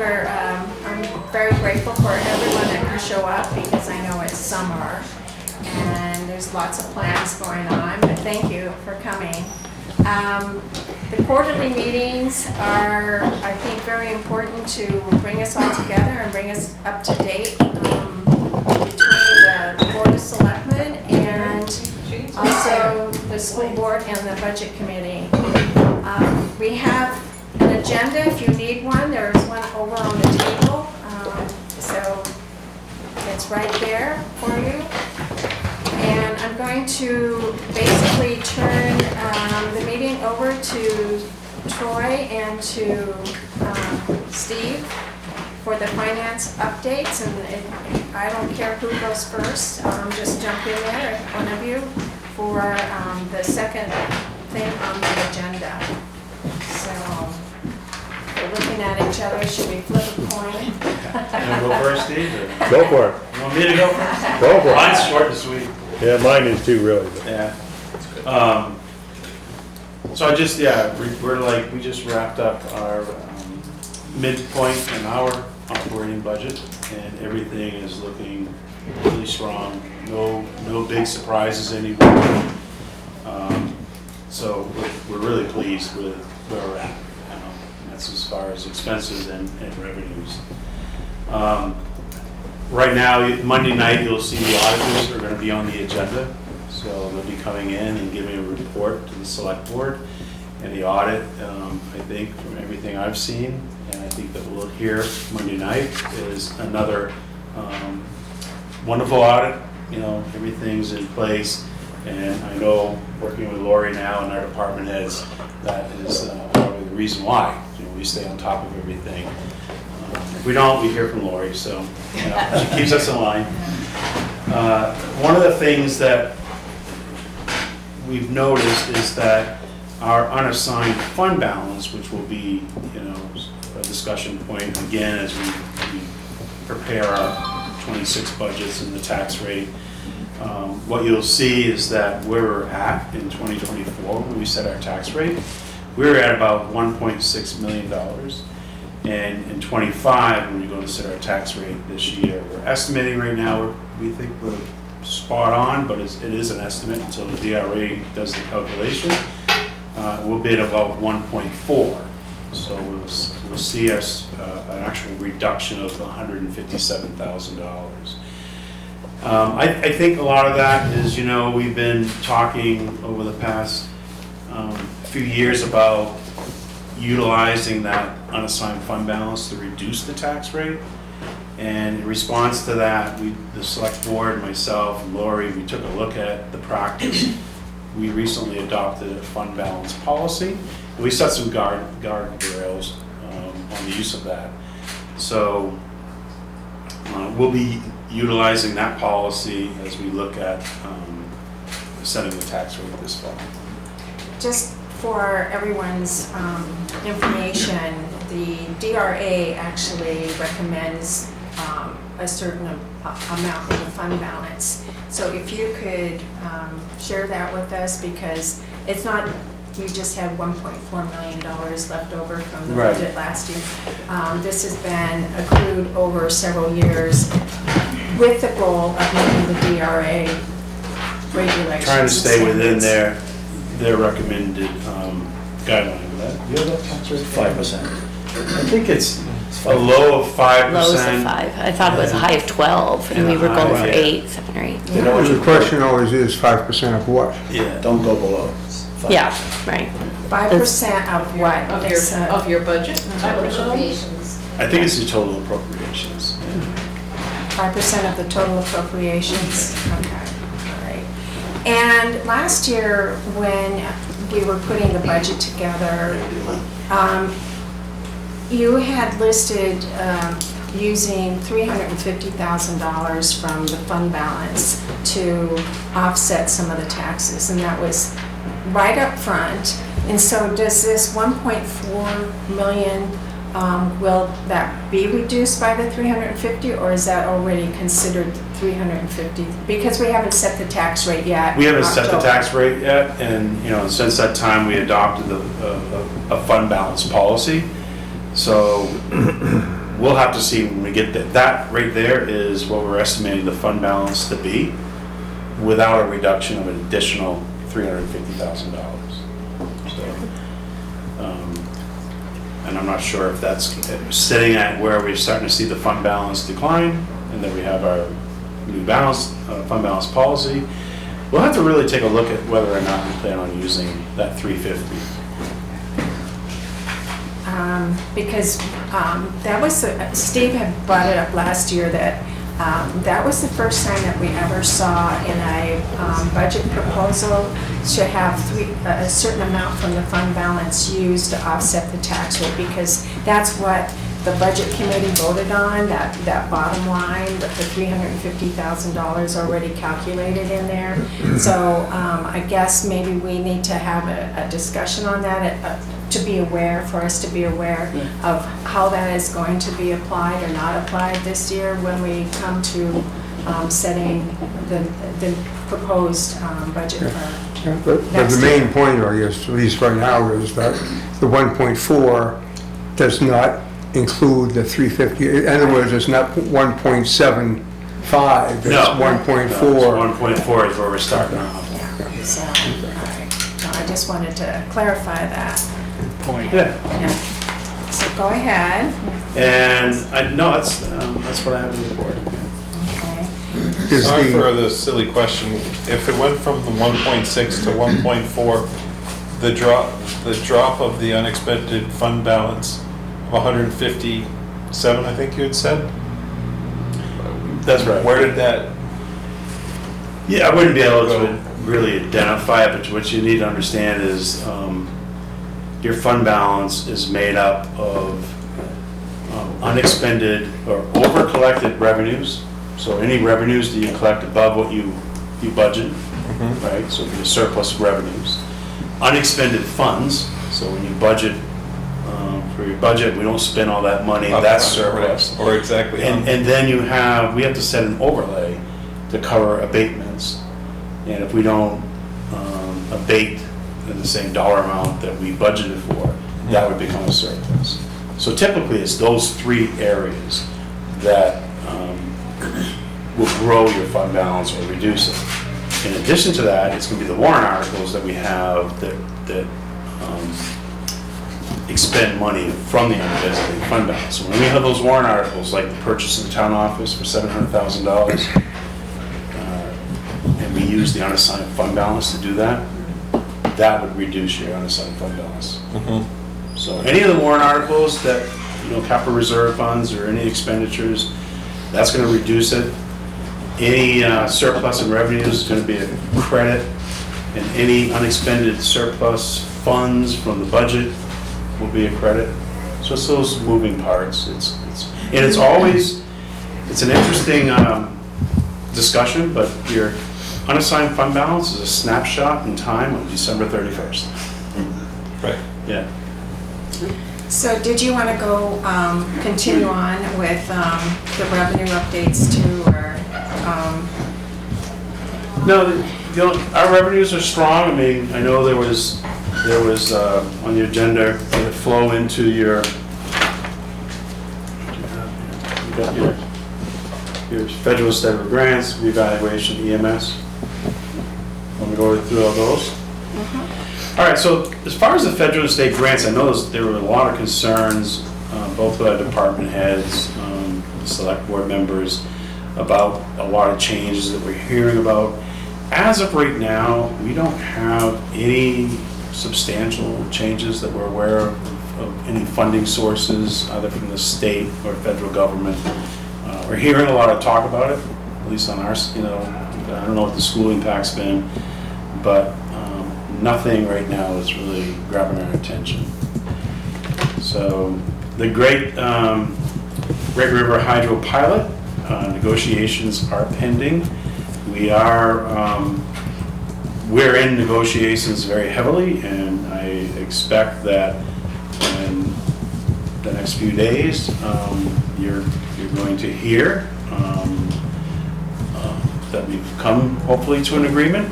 again, I'm very grateful for everyone that can show up because I know it's summer and there's lots of plans going on, but thank you for coming. The quarterly meetings are, I think, very important to bring us all together and bring us up to date between the Board of Selectmen and also the school board and the budget committee. We have an agenda. If you need one, there's one over on the table. So it's right there for you. And I'm going to basically turn the meeting over to Troy and to Steve for the finance updates. And I don't care who goes first. Just jump in there, one of you, for the second thing on the agenda. So we're looking at each other. Should we flip a coin? You want to go first, Steve? Or? Go for it. You want me to go first? Go for it. Mine's short and sweet. Yeah, mine is too, really. But. Yeah. So I just, we just wrapped up our midpoint in our operating budget, and everything is looking really strong. No big surprises anywhere. So we're really pleased with where we're at. That's as far as expenses and revenues. Right now, Monday night, you'll see the auditors are going to be on the agenda. So they'll be coming in and giving a report to the select board. And the audit, I think, from everything I've seen, and I think that we'll hear Monday night, is another wonderful audit. Everything's in place. And I know, working with Lori now and our department heads, that is probably the reason why. We stay on top of everything. If we don't, we hear from Lori, so she keeps us in line. One of the things that we've noticed is that our unassigned fund balance, which will be, a discussion point again as we prepare our 26 budgets and the tax rate. What you'll see is that where we're at in 2024 when we set our tax rate, we were at about $1.6 million. And in 25, when we go to set our tax rate this year, we're estimating right now, we think we're spot on, but it is an estimate until the DRA does the calculation. We'll be at about 1.4. So we'll see us an actual reduction of $157,000. I think a lot of that is, we've been talking over the past few years about utilizing that unassigned fund balance to reduce the tax rate. And in response to that, the select board, myself, and Lori, we took a look at the practice. We recently adopted a fund balance policy, and we set some guardrails on the use of that. So we'll be utilizing that policy as we look at setting the tax rate this fall. Just for everyone's information, the DRA actually recommends a certain amount of the fund balance. So if you could share that with us, because it's not, you just had $1.4 million left over from the budget last year. This has been accrued over several years with the goal of making the DRA regulations. Trying to stay within their recommended guideline. Do you have that tax rate? 5%. I think it's a low of 5%. Lows of 5. I thought it was a high of 12, and we were going for 8, 7 or 8. The question always is 5% of what? Yeah. Don't go below. 5%. Yeah, right. 5% of what? Of your budget? Appropriations. I think it's the total appropriations. 5% of the total appropriations? Okay, all right. And last year, when we were putting the budget together, you had listed using $350,000 from the fund balance to offset some of the taxes, and that was right up front. And so does this 1.4 million, will that be reduced by the 350, or is that already considered 350? Because we haven't set the tax rate yet. We haven't set the tax rate yet, and since that time we adopted a fund balance policy. So we'll have to see when we get there. That right there is what we're estimating the fund balance to be without a reduction of an additional $350,000. So, and I'm not sure if that's sitting at where we're starting to see the fund balance decline, and then we have our new balance, fund balance policy. We'll have to really take a look at whether or not we plan on using that 350. Because that was, Steve had brought it up last year that that was the first time that we ever saw in a budget proposal to have a certain amount from the fund balance used to offset the tax rate, because that's what the budget committee voted on, that bottom line, the $350,000 already calculated in there. So I guess maybe we need to have a discussion on that, for us to be aware of how that is going to be applied or not applied this year when we come to setting the proposed budget for But the main point, I guess, at least right now, is that the 1.4 does not include the 350. In other words, it's not 1.75, it's No. 1.4. So 1.4 is where we're starting off. Yeah, so, all right. So I just wanted to clarify that. Yeah. Yeah. So go ahead. And no, that's what I have to report. Okay. Is Sorry the- for the silly question. If it went from the 1.6 to 1.4, the drop of the unexpected fund balance of 157, I think you had said? That's right. Where did that, Yeah, I wouldn't be able to really identify it, but what you need to understand is your fund balance is made up of unexpended or over-collected revenues. So any revenues that you collect above what you budget, right? So your surplus revenues. Unexpended funds, so when you budget for your budget, we don't spend all that money, that's surplus. or exactly? And then we have to set an overlay to cover abatements. And if we don't abate in the same dollar amount that we budgeted for, that would become a surplus. So typically, it's those three areas that will grow your fund balance or reduce it. In addition to that, it's going to be the warrant articles that we have that expend money from the undesignated fund balance. So when we have those warrant articles, like the purchase of the town office for $700,000, and we use the unassigned fund balance to do that, that would reduce your unassigned fund balance. So any of the warrant articles that, capital reserve funds or any expenditures, that's going to reduce it. Any surplus in revenues is going to be a credit, and any unexpended surplus funds from the budget will be a credit. So it's those moving parts. It's an interesting discussion, but your unassigned fund balance is a snapshot in time of December 31st. Right. Yeah. So did you want to go continue on with the revenue updates too, or? No, our revenues are strong. I mean, I know there was on the agenda the flow into your, you got your federal and state grants, revaluation, EMS. Want me to go through all those? All right, so as far as the federal and state grants, I know there were a lot of concerns, both with our department heads, select board members, about a lot of changes that we're hearing about. As of right now, we don't have any substantial changes that we're aware of any funding sources, either from the state or federal government. We're hearing a lot of talk about it, at least on our, I don't know what the school impact's been, but nothing right now is really grabbing our attention. So the Great River Hydro pilot, negotiations are pending. We're in negotiations very heavily, and I expect that in the next few days, you're going to hear that we've come hopefully to an agreement,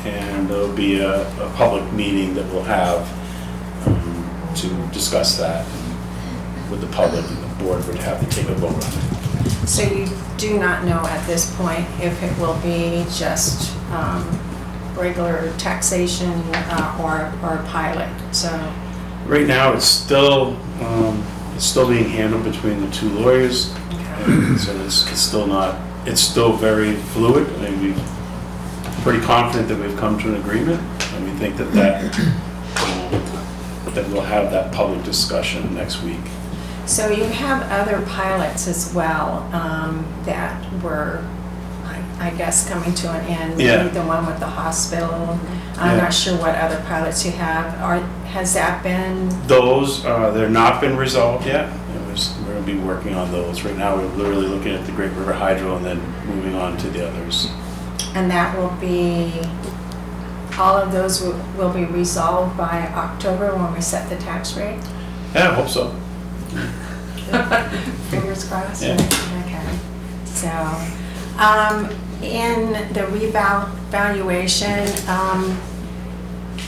and there'll be a public meeting that we'll have to discuss that. with the public, and the board would have to take a vote on it. So you do not know at this point if it will be just regular taxation or a pilot, so. Right now, it's still being handled between the two lawyers, and so it's still not, it's still very fluid. I mean, we're pretty confident that we've come to an agreement, and we think that we'll have that public discussion next week. So you have other pilots as well that were, I guess, coming to an end. Yeah. Maybe the one with the hospital. I'm Yeah. not sure what other pilots you have. Has that been? Those, they're not been resolved yet. We're going to be working on those. Right now, we're literally looking at the Great River Hydro and then moving on to the others. And that will be, all of those will be resolved by October when we set the tax rate? Yeah, I hope so. Fingers crossed? Yeah. Okay. So, in the revaluation,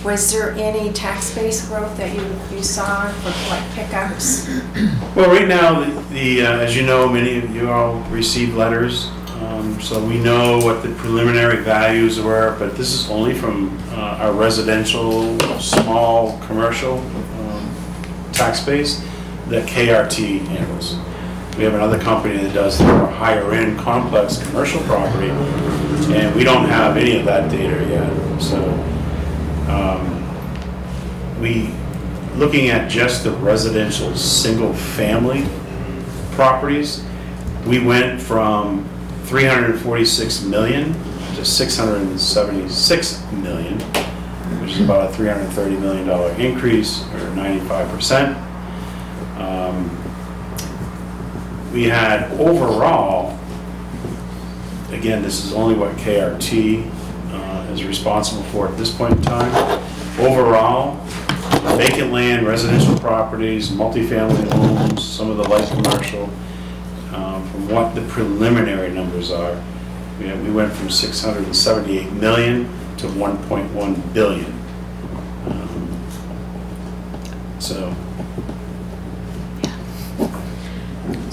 was there any tax base growth that you saw for like pickups? Well, right now, as you know, many of you all received letters, so we know what the preliminary values were, but this is only from our residential, small, commercial tax base that KRT handles. We have another company that does the more higher-end complex commercial property, and we don't have any of that data yet. So looking at just the residential single-family properties, we went from 346 million to 676 million, which is about a $330 million increase, or 95%. We had overall, again, this is only what KRT is responsible for at this point in time. Overall, vacant land, residential properties, multifamily homes, some of the light commercial, from what the preliminary numbers are, we went from 678 million to 1.1 billion. So,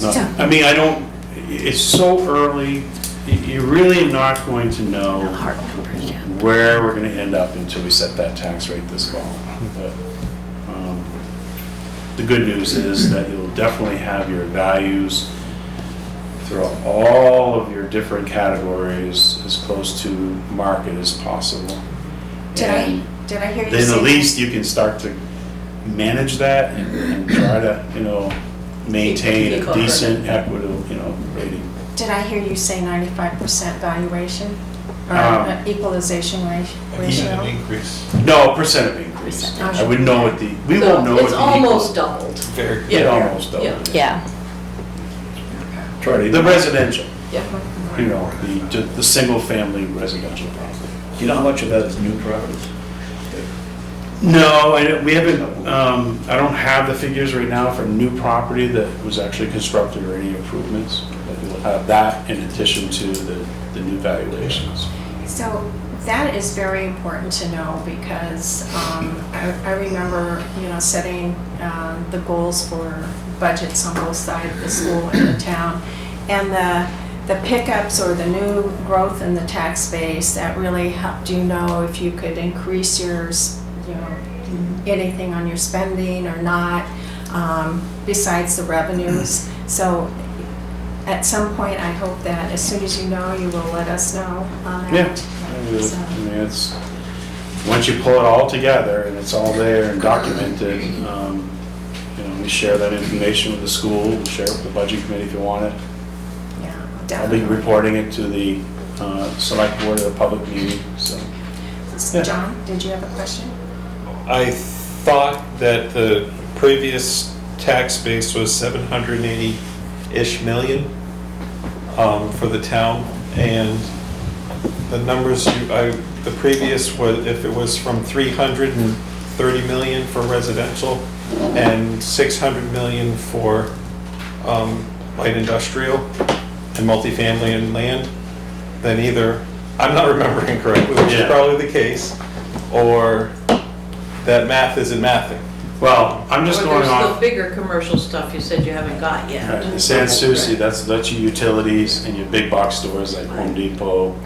no, I mean, it's so early, you're really not going to know Hard numbers, yeah. where we're going to end up until we set that tax rate this fall. But the good news is that you'll definitely have your values throughout all of your different categories as close to market as possible. Did I hear you Then say? at least you can start to manage that and try to, maintain a decent equitable, rating. Did I hear you say 95% valuation? Or equalization ratio? An increase. No, percent of increase. Percent. I would know what we So won't know what it's the almost equal. doubled. Very It Yeah. almost doubled. Yeah. The residential, Yeah. the single family residential property. Do you know how much of that is new properties? No, we haven't, I don't have the figures right now for new property that was actually constructed or any improvements. But we'll have that in addition to the new valuations. So that is very important to know because I remember, setting the goals for budgets on both sides of the school and the town. And the pickups or the new growth in the tax base, that really helped you know if you could increase yours, anything on your spending or not, besides the revenues. So at some point, I hope that as soon as you know, you will let us know on that. So- I mean, it's, once you pull it all together and it's all there and documented, we share that information with the school, we'll share it with the budget committee if you want it. Yeah, I'll be definitely. reporting it to the select board at a public meeting, so. Yeah. John, did you have a question? I thought that the previous tax base was 780-ish million for the town, and the numbers the previous was, if it was from 330 million for residential and 600 million for light industrial and multifamily and land, then either, I'm not remembering correctly, which is Yeah. probably the case, or that math isn't mathing. Well, I'm just Or going there's the off, bigger commercial stuff you said you haven't got yet. right, the San Souci, that's your utilities and your big box stores like Home Depot.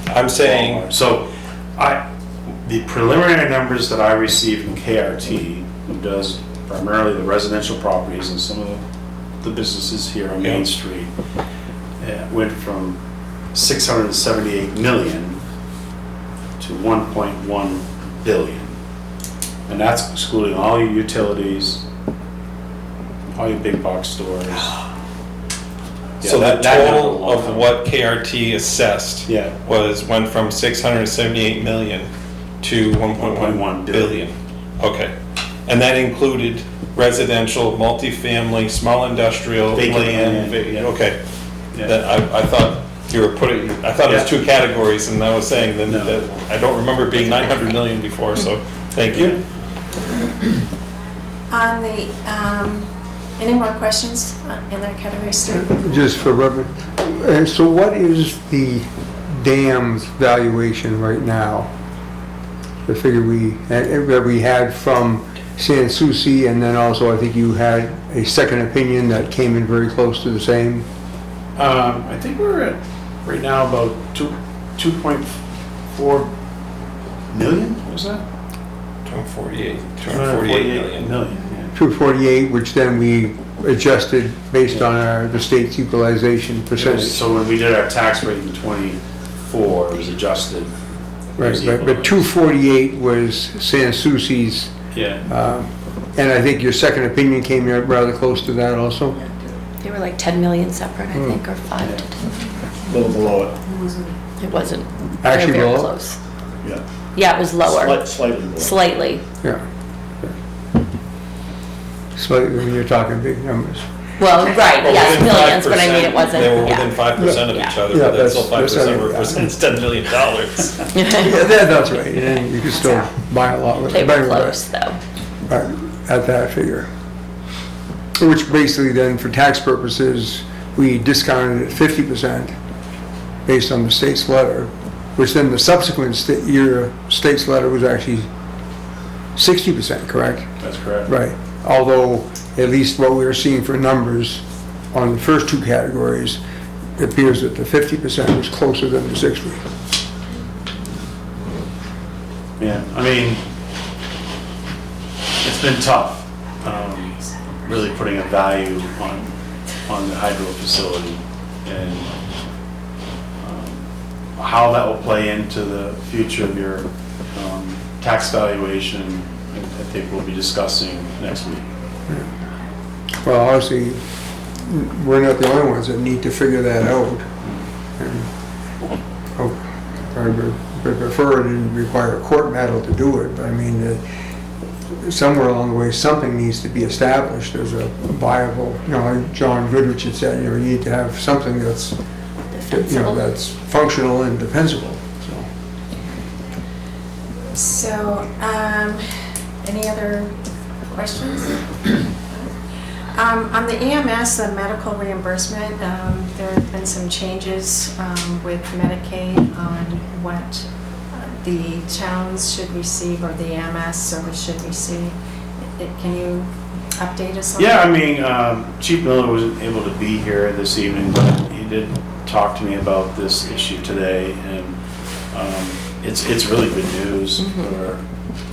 I'm saying, Walmart. So the preliminary numbers that I received from KRT, who does primarily the residential properties and some of the businesses here on Main Street, went from 678 million to 1.1 billion. And that's excluding all your utilities, all your big box stores. so Yeah, the that number total will of come. what KRT assessed Yeah. went from 678 million to 1.1 billion. Okay. And that included residential, multifamily, small industrial, Vacant land. land, yeah. Okay. Yeah. That, I thought you were putting, I thought it was Yeah. two categories, and I was saying that, No. that I don't remember it being 900 million before, so thank you. On the, any more questions in that category, Stu? Just for reference, so what is the dam's valuation right now? The figure that we had from San Souci, and then also I think you had a second opinion that came in very close to the same. I think we're at, right now, about 2.4 million, was that? 248 248 million. million, yeah. 248, which then we adjusted based on the state's equalization percentage. So when we did our tax rate in '24, it was adjusted. Right, but 248 was San Souci's, Yeah, and I think your second opinion came in rather close to that also. They were like 10 million separate, I think, or 5 to 10. A little below it. It wasn't. Actually They're very below? close. Yeah. Yeah, it was lower, Slightly below. slightly. Yeah. Slightly, when you're talking big numbers. Well, right, Well, yes, within millions, but I mean, 5%, it wasn't, They were yeah. within 5% of each Yeah. other, Yeah, but that's still that's 5% right, represents $10 million. Yeah, that's right, and you could still buy a lot with They it. were close, though. At that figure. Which basically then, for tax purposes, we discounted it 50% based on the state's letter, which then the subsequent year state's letter was actually 60%, correct? that's correct. Right, although at least what we were seeing for numbers on the first two categories, it appears that the 50% was closer than the 60. Yeah, I mean, it's been tough, really putting a value on the hydro facility, and how that will play into the future of your tax valuation, I think we'll be discussing next week. Well, obviously, we're not the only ones that need to figure that out. And I would prefer it and require a court battle to do it, but I mean, somewhere along the way, something needs to be established as a viable, like John Goodrich had said, you need to have something that's, Defensible. that's functional and defensible, so. So, any other questions? On the EMS, the medical reimbursement, there have been some changes with Medicaid on what the towns should receive or the EMS service should receive. Can you update us on Yeah, that? I mean, Chief Miller wasn't able to be here this evening, but he did talk to me about this issue today, and it's really good news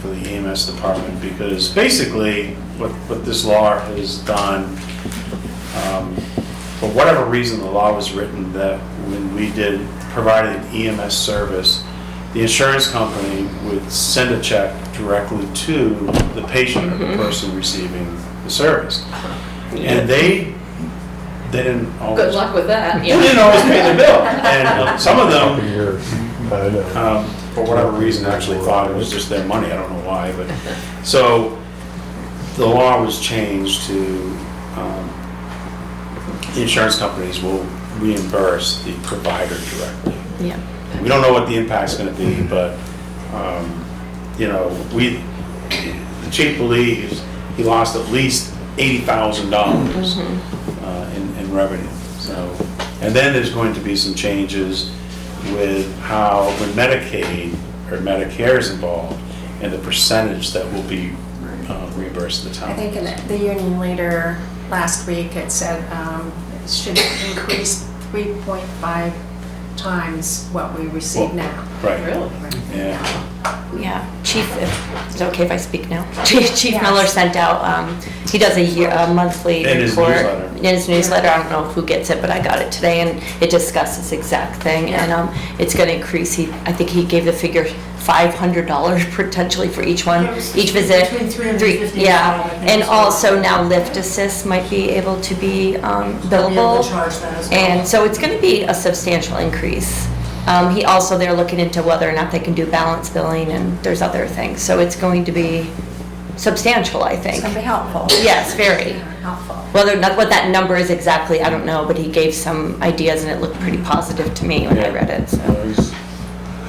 for the EMS department, because basically what this law has done, for whatever reason, the law was written that when we provided an EMS service, the insurance company would send a check directly to the patient or the person receiving the service. And they didn't always. Good luck with that. They didn't always pay the bill. And some of them, Years. I know. for whatever reason, actually thought it was just their money. I don't know why, but, so the law was changed to, the insurance companies will reimburse the provider directly. Yeah. We don't know what the impact's gonna be, but, the chief believes he lost at least $80,000 in revenue. So, and then there's going to be some changes with how, when Medicaid or Medicare is involved, and the percentage that will be reimburse the town. I think in the union leader last week, it said it should increase 3.5 times what we receive now. Right. Really? Yeah. Yeah, Chief, is it okay if I speak now? Chief Yes. Miller sent out, he does a monthly In his report. newsletter. In his newsletter, I don't know who gets it, but I got it today, and it discussed this exact thing, and it's gonna increase, I think he gave the figure $500 potentially for each one, each visit. Between 350 Yeah, and 500, I think and so. also now Lift Assist might be able to be They'll be able billable. to charge that as well. And so it's going to be a substantial increase. He also, they're looking into whether or not they can do balance billing, and there's other things. So it's going to be substantial, I It's think. gonna be helpful. Yes, very. Helpful. Whether or not, what that number is exactly, I don't know, but he gave some ideas and it looked pretty positive to me when I Yeah. read it, so.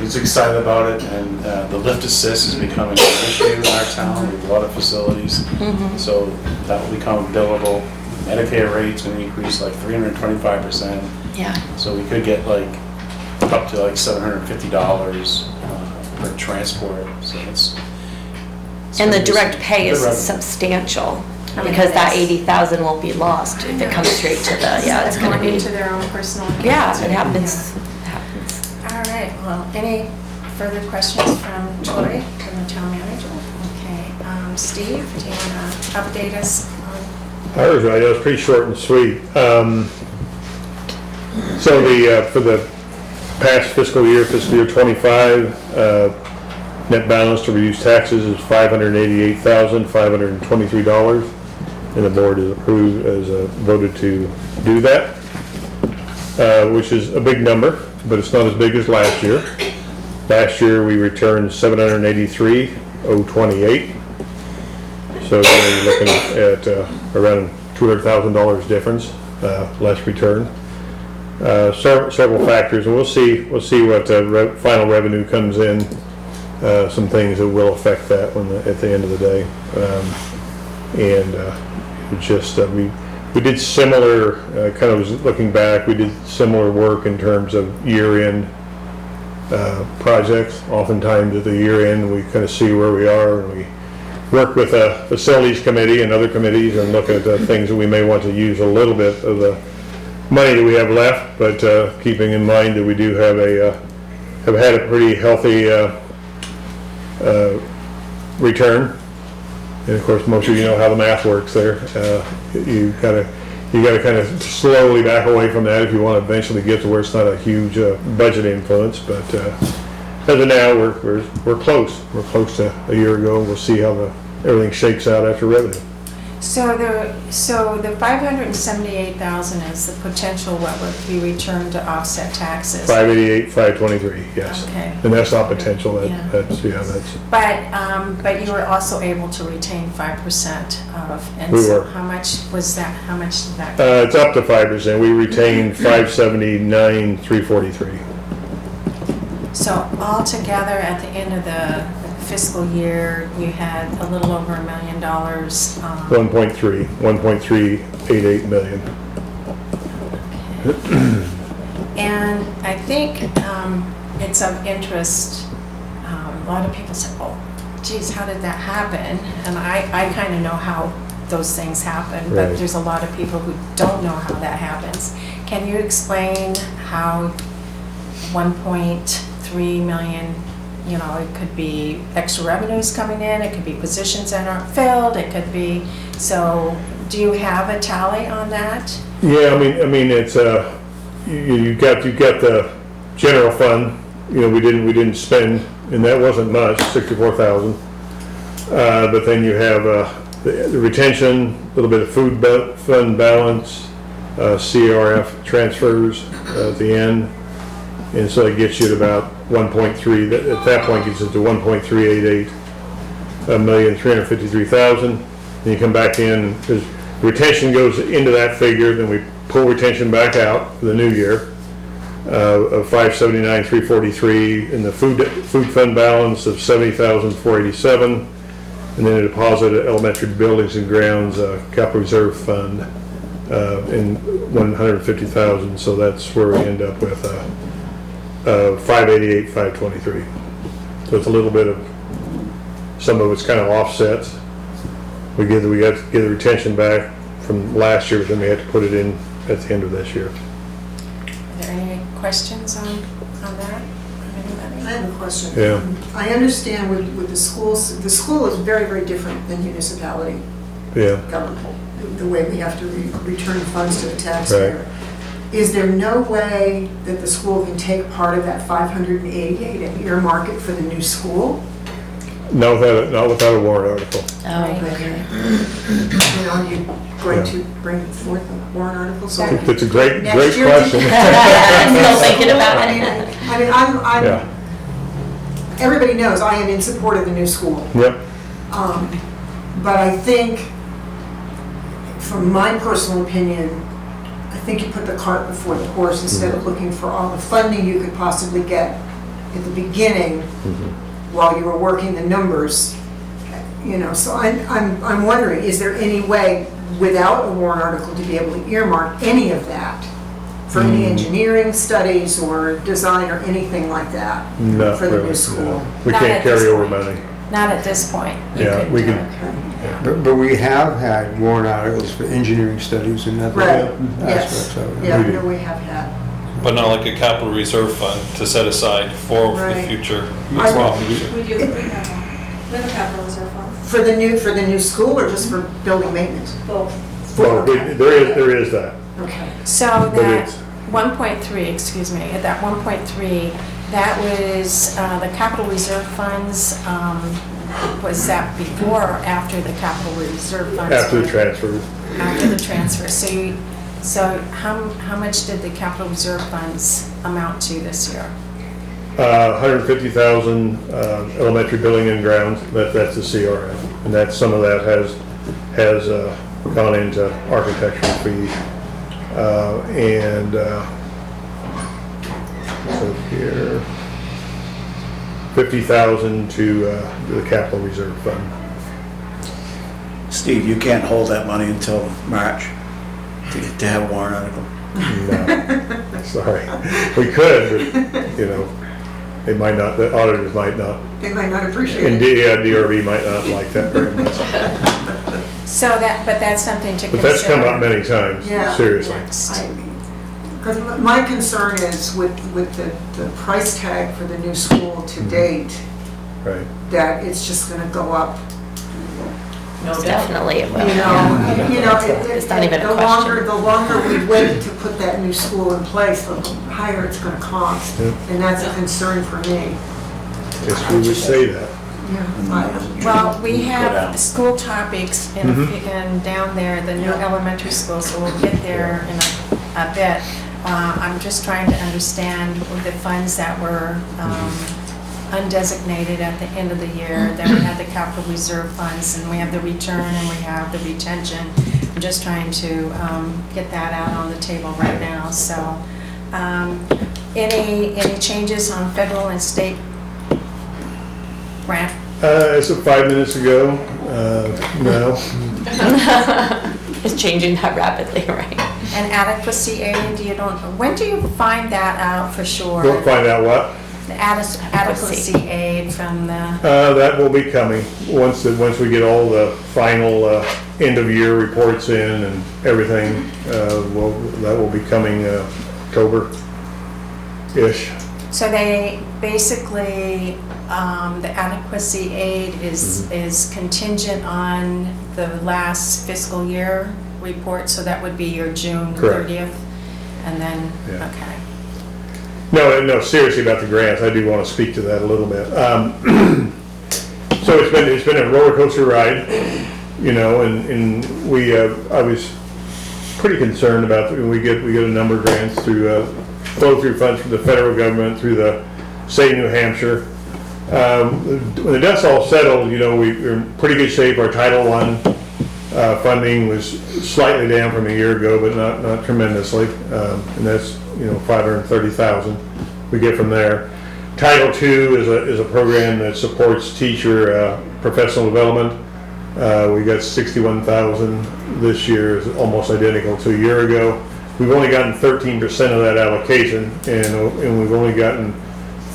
He's excited about it, and the lift assist is becoming an issue in our town. We have a lot of facilities, so that will become billable. Medicare rates will increase like 325%, Yeah. so we could get like up to like $750 per transport, so it's And the gonna be direct pay is good revenue. substantial, I mean, because that it's- 80,000 won't be lost if it comes straight to the, yeah, it's gonna be, into their own personal accounts. yeah, it happens, happens. All right, well, any further questions from Troy, from the town manager? Okay, Steve, do you want to update us on? Ours, right, it was pretty short and sweet. So for the past fiscal year 25, net balance to reduce taxes is $588,523, and the board has approved, voted to do that, which is a big number, but it's not as big as last year. Last year, we returned $783,028. So you're looking at around $200,000 difference, less return. Several factors, and we'll see what final revenue comes in. Some things that will affect that at the end of the day. We did similar, kind of was looking back, we did similar work in terms of year-end projects. Oftentimes at the year-end, we kind of see where we are, and we work with a facilities committee and other committees and look at things that we may want to use a little bit of the money that we have left, but keeping in mind that we do have had a pretty healthy return. And of course, most of you know how the math works there. You gotta kind of slowly back away from that if you want to eventually get to where it's not a huge budget influence. But as of now, we're close. We're close to a year ago. We'll see how everything shakes out after revenue. So the 578,000 is the potential what would be returned to offset taxes. 588, 523, yes. Okay. And that's not potential. Yeah. That's. But you were also able to retain 5% of, and We so were. how much was that, how much did that? It's up to 5%. We retained 579,343. So altogether, at the end of the fiscal year, you had a little over $1 million. 1.388 million. And I think it's of interest, a lot of people say, oh, geez, how did that happen? And I kind of know how those things happen, but Right. there's a lot of people who don't know how that happens. Can you explain how 1.3 million, it could be extra revenues coming in, it could be positions that aren't filled, it could be, so do you have a tally on that? Yeah, I mean, it's you got the general fund. We didn't spend, and that wasn't much, 64,000. But then you have the retention, a little bit of food fund balance, CRF transfers at the end, and so it gets you to about 1.3. At that point, gets it to 1.388 $1,353,000. Then you come back in, because retention goes into that figure, then we pull retention back out for the new year of 579,343, and the food fund balance of 70,487, and then a deposit of elementary buildings and grounds capital reserve fund in 150,000. So that's where we end up with 588,523. So it's a little bit of, some of it's kind of offsets. we got to get the retention back from last year, but then we had to put it in at the end of this year. Are there any questions on that? Anybody? I have a question. Yeah. I understand with the schools, the school is very, very different than municipality Yeah. government, the way we have to return funds to the taxpayer. Is there no way that the school can take part of that 588 and earmark it for the new school? Not without a warrant article. Oh, Okay. And are you going to bring forth a warrant article? So It's a great next year- question. I'm still thinking about I it. mean, Yeah. everybody knows I am in support of the new school. Yep. But I think, from my personal opinion, I think you put the cart before the horse instead of looking for all the funding you could possibly get at the beginning while you were working the numbers. So I'm wondering, is there any way without a warrant article to be able to earmark any of that for any engineering studies or design or anything like that Not for the really, new school? no. We Not can't at this carry over point. money. Not at this point. You Yeah, could we do can- it. But we have had warrant articles for engineering studies and other Right, aspects yes. of it. Yeah, We I do. know we have had. But not like a capital reserve fund to set aside for the Right. future. I- problems. We do, we have one. We have a capital reserve fund. For the new school or just for building maintenance? Both. Well, there is that. Okay. So But that it's- 1.3, excuse me, at that 1.3, that was the capital reserve funds, was that before or after the capital reserve funds? After the were- transfer. After the transfer. So how much did the capital reserve funds amount to this year? 150,000 elementary building and grounds, that's the CRF. And that, some of that has gone into architectural fees. So here, 50,000 to the capital reserve fund. Steve, you can't hold that money until March to have a warrant article. No, sorry. We could, but, they might not, the auditors might not, They might not appreciate and it. DRB might not like that very much. But that's something to But consider. that's come up many times, Yeah. seriously. Because my concern is with the price tag for the new school to date, Right. that it's just gonna go up. No doubt. Definitely it will. It's not even a the question. longer we wait to put that new school in place, the higher it's gonna cost. Yeah. And that's a concern for me. Guess we would say that. Well, we Go down. have school topics in down there, the new elementary school, so we'll get there in a bit. I'm just trying to understand the funds that were undesignated at the end of the year. Then we have the capital reserve funds, and we have the return, and we have the retention. I'm just trying to get that out on the table right now. So, any changes on federal and state grant? As of 5 minutes ago, no. It's changing that rapidly, right? And adequacy aid, when do you find that out for sure? We'll find out what. The adequacy aid from the, That will be coming, once we get all the final end of year reports in and everything, that will be coming October-ish. so they basically, the adequacy aid is contingent on the last fiscal year report, so that would be your June Correct. 30th? And then, Yeah. okay. No, seriously about the grants, I do want to speak to that a little bit. So it's been a roller coaster ride, and I was pretty concerned about, we get a number of grants through, flow through funds from the federal government, through the state of New Hampshire. When the dust all settled, we're in pretty good shape. Our Title I funding was slightly down from a year ago, but not tremendously. And that's, 530,000 we get from there. Title II is a program that supports teacher professional development. We got 61,000 this year, is almost identical to a year ago. We've only gotten 13% of that allocation, and we've only gotten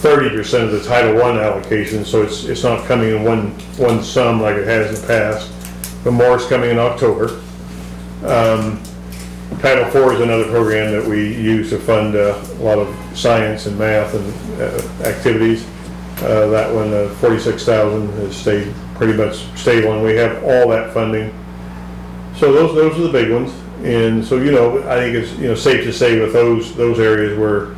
30% of the Title I allocation, so it's not coming in one sum like it has in the past. but more is coming in October. Title IV is another program that we use to fund a lot of science and math and activities. That one, 46,000 has stayed pretty much stable, and we have all that funding. So those are the big ones. And so, I think it's, safe to say with those areas we're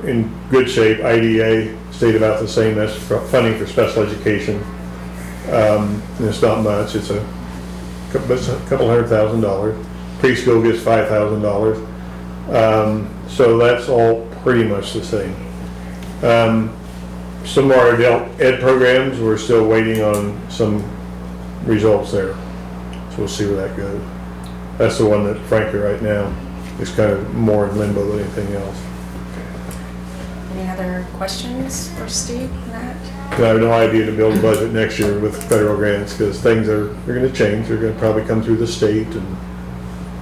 in good shape. IDA stayed about the same. That's funding for special education. And it's not much. It's a couple $100,000. Preschool gets $5,000. So that's all pretty much the same. Some of our adult ed programs, we're still waiting on some results there. So we'll see where that goes. That's the one that frankly right now is kind of more in limbo than anything else. Any other questions for Steve on that? I have no idea to build a budget next year with federal grants because things they're going to change. They're going to probably come through the state, and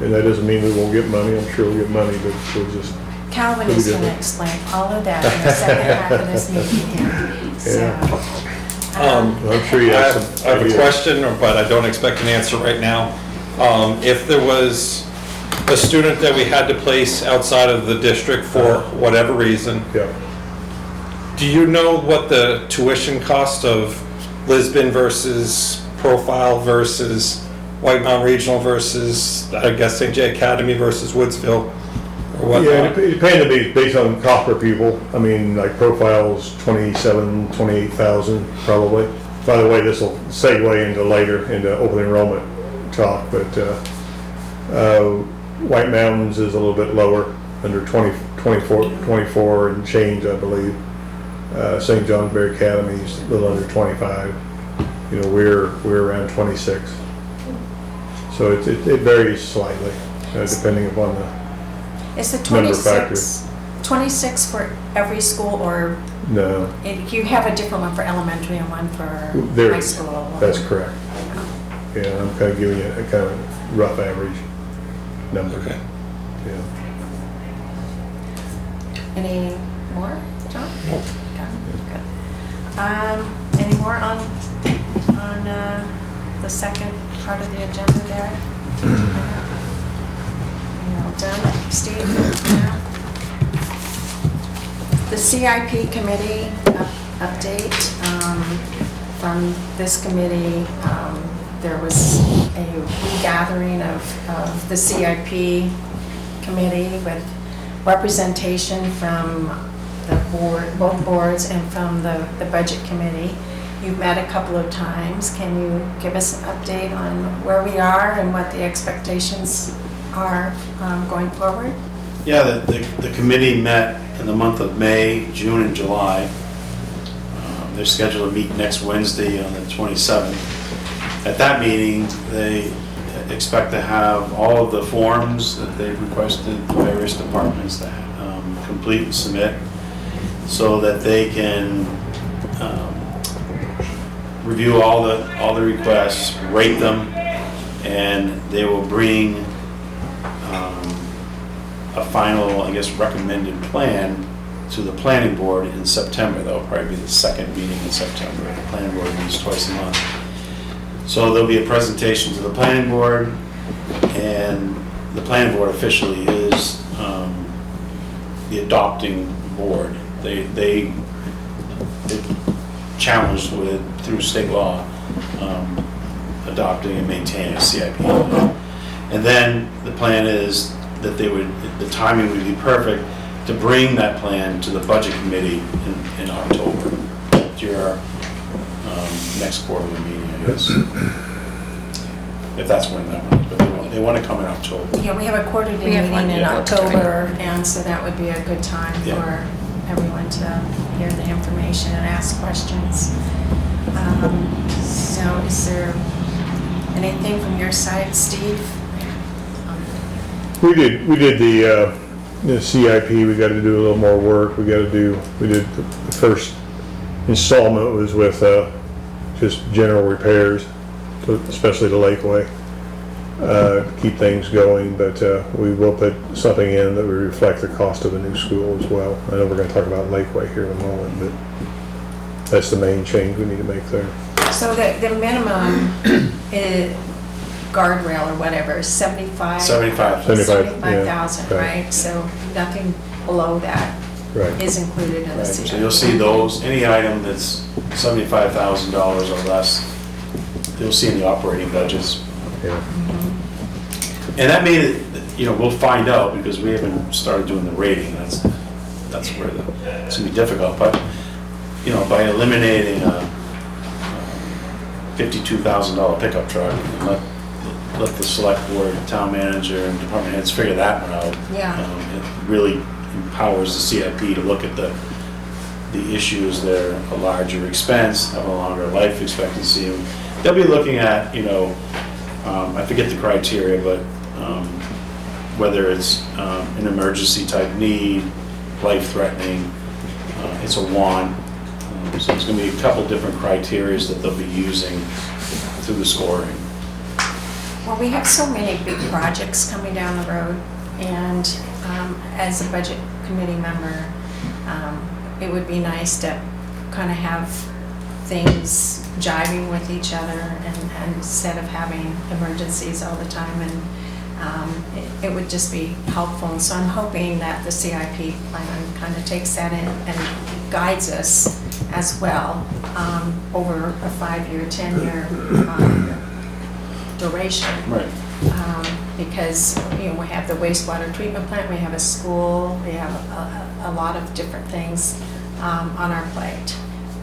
that doesn't mean we won't get money. I'm sure we'll get money, but we'll just. Calvin is going to explain all of that in the second half of this meeting here. So, I'm sure you have some I have a ideas. question, but I don't expect an answer right now. If there was a student that we had to place outside of the district for whatever reason, Yeah. do you know what the tuition cost of Lisbon versus Profile versus White Mountain Regional versus, I guess, St. J Academy versus Woodsville or whatnot? Yeah, it depends based on cost per pupil. I mean, like Profiles, 27, 28,000 probably. By the way, this will segue into open enrollment talk, but White Mountains is a little bit lower, under 24 and change, I believe. St. John's Bear Academy is a little under 25. We're around 26. So it varies slightly, depending upon the is the number of 26 for every school, or no. you have a different one for elementary and one for There high is. school? That's correct. Yeah, I'm kind of giving you a kind of rough average number. Okay. Yeah. Any more, John? Nope. Good. Any more on the second part of the agenda there? All done, Steve? Yeah. The CIP committee update from this committee. There was a regathering of the CIP committee with representation from the board, both boards, and from the budget committee. You've met a couple of times. Can you give us an update on where we are and what the expectations are going forward? Yeah, the committee met in the month of May, June, and July. They're scheduled to meet next Wednesday on the 27th. At that meeting, they expect to have all of the forms that they've requested the various departments to complete and submit so that they can review all the requests, rate them, and they will bring a final, I guess, recommended plan to the planning board in September. That'll probably be the second meeting in September. The planning board meets twice a month. So there'll be a presentation to the planning board, and the planning board officially is the adopting board. They challenged with, through state law, adopting and maintaining a CIP. And then the plan is that the timing would be perfect to bring that plan to the budget committee in October, to your next quarterly meeting, I guess. If that's when that one is, but they want to come in October. Yeah, we have a quarterly We have one meeting in in October, and so that would be a good time Yeah. for everyone to hear the information and ask questions. So is there anything from your side, Steve? We did the CIP. We got to do a little more work. We did the first installment was with just general repairs, especially the Lakeway, keep things going. But we will put something in that will reflect the cost of the new school as well. I know we're going to talk about Lakeway here in a moment, but that's the main change we need to make there. So the minimum guardrail or whatever, 75? 75. 75,000, yeah. right? So nothing below that Right. is included in the Right, CIP. so you'll see those, any item that's $75,000 or less, you'll see in the operating budgets. Yeah. And that made it, we'll find out because we haven't started doing the rating, that's where it's gonna be difficult, but, by eliminating a $52,000 pickup truck, and let the select board, town manager, and department heads figure that one out. Yeah. It really empowers the CIP to look at the issues that are a larger expense, have a longer life expectancy. They'll be looking at, I forget the criteria, but whether it's an emergency type need, life-threatening, it's a want. So there's going to be a couple different criteria that they'll be using through the scoring. Well, we have so many big projects coming down the road, and as a budget committee member, it would be nice to kind of have things jiving with each other and instead of having emergencies all the time, and it would just be helpful. And so I'm hoping that the CIP plan kind of takes that in and guides us as well over a 5-year, 10-year duration. Right. Because, we have the wastewater treatment plant, we have a school, we have a lot of different things on our plate.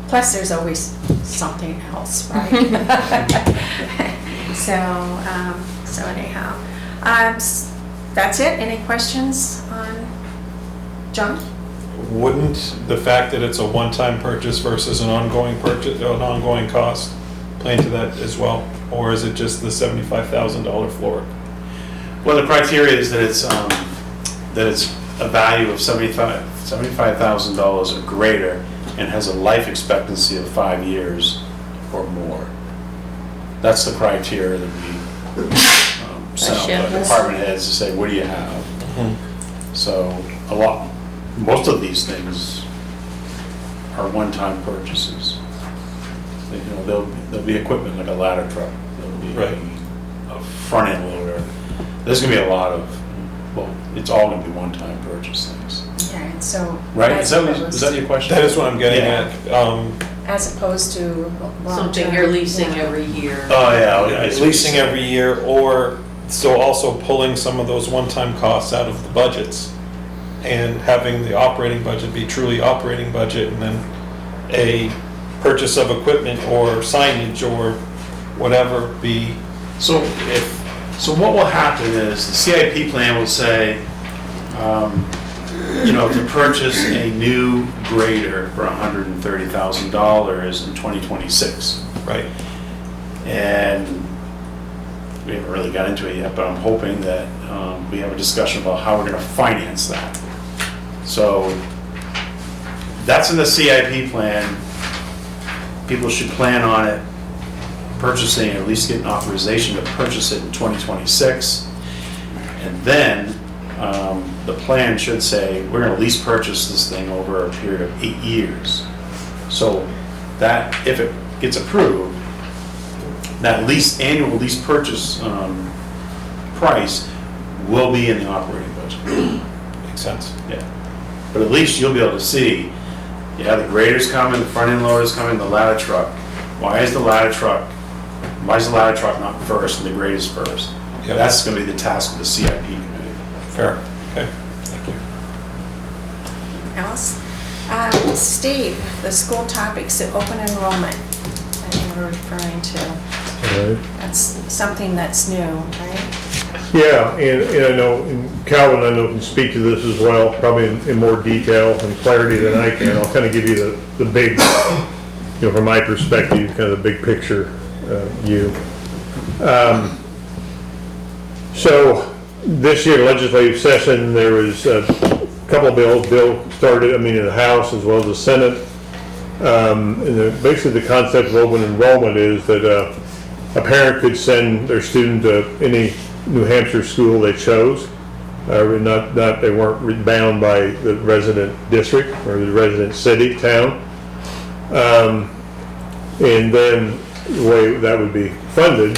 Plus, there's always something else, right? So anyhow, that's it. Any questions on John? Wouldn't the fact that it's a one-time purchase versus an ongoing purchase, an ongoing cost, play into that as well? Or is it just the $75,000 floor? Well, the criteria is that it's a value of $75,000 or greater and has a life expectancy of 5 years or more. That's the criteria that we sent out to the department heads to say, what do you have? So most of these things are one-time purchases. There'll be equipment like a ladder truck, there'll be Right. a front-end loader. There's gonna be a lot of, it's all gonna be one-time purchase things. Okay, so. Right, is that your question? That is what I'm getting Yeah. at. As opposed to long-term. Something you're leasing every year. Oh, yeah. Leasing every year, or so also pulling some of those one-time costs out of the budgets and having the operating budget be truly operating budget, and then a purchase of equipment or signage or whatever be. So what will happen is the CIP plan will say, to purchase a new grader for $130,000 in 2026. Right. And we haven't really got into it yet, but I'm hoping that we have a discussion about how we're going to finance that. So that's in the CIP plan. People should plan on it, purchasing, or at least get an authorization to purchase it in 2026. And then the plan should say, we're going to lease purchase this thing over a period of 8 years. So that, if it gets approved, that annual lease purchase price will be in the operating budget. Makes sense. Yeah. But at least you'll be able to see, the grader's coming, the front end loader's coming, the ladder truck. Why is the ladder truck not first and the grader's first? Yep. That's going to be the task of the CIP committee. Fair. Okay. Thank you. Alice? Steve, the school topics, the open enrollment that you were referring to. Right. That's something that's new, right? Yeah, and I know, and Calvin, I know, can speak to this as well, probably in more detail and clarity than I can. I'll kind of give you the big, from my perspective, kind of the big picture view. So this year legislative session, there was a couple of bills. Bill started, in the House as well as the Senate. And basically the concept of open enrollment is that a parent could send their student to any New Hampshire school they chose. They weren't bound by the resident district or the resident city, town. And then the way that would be funded,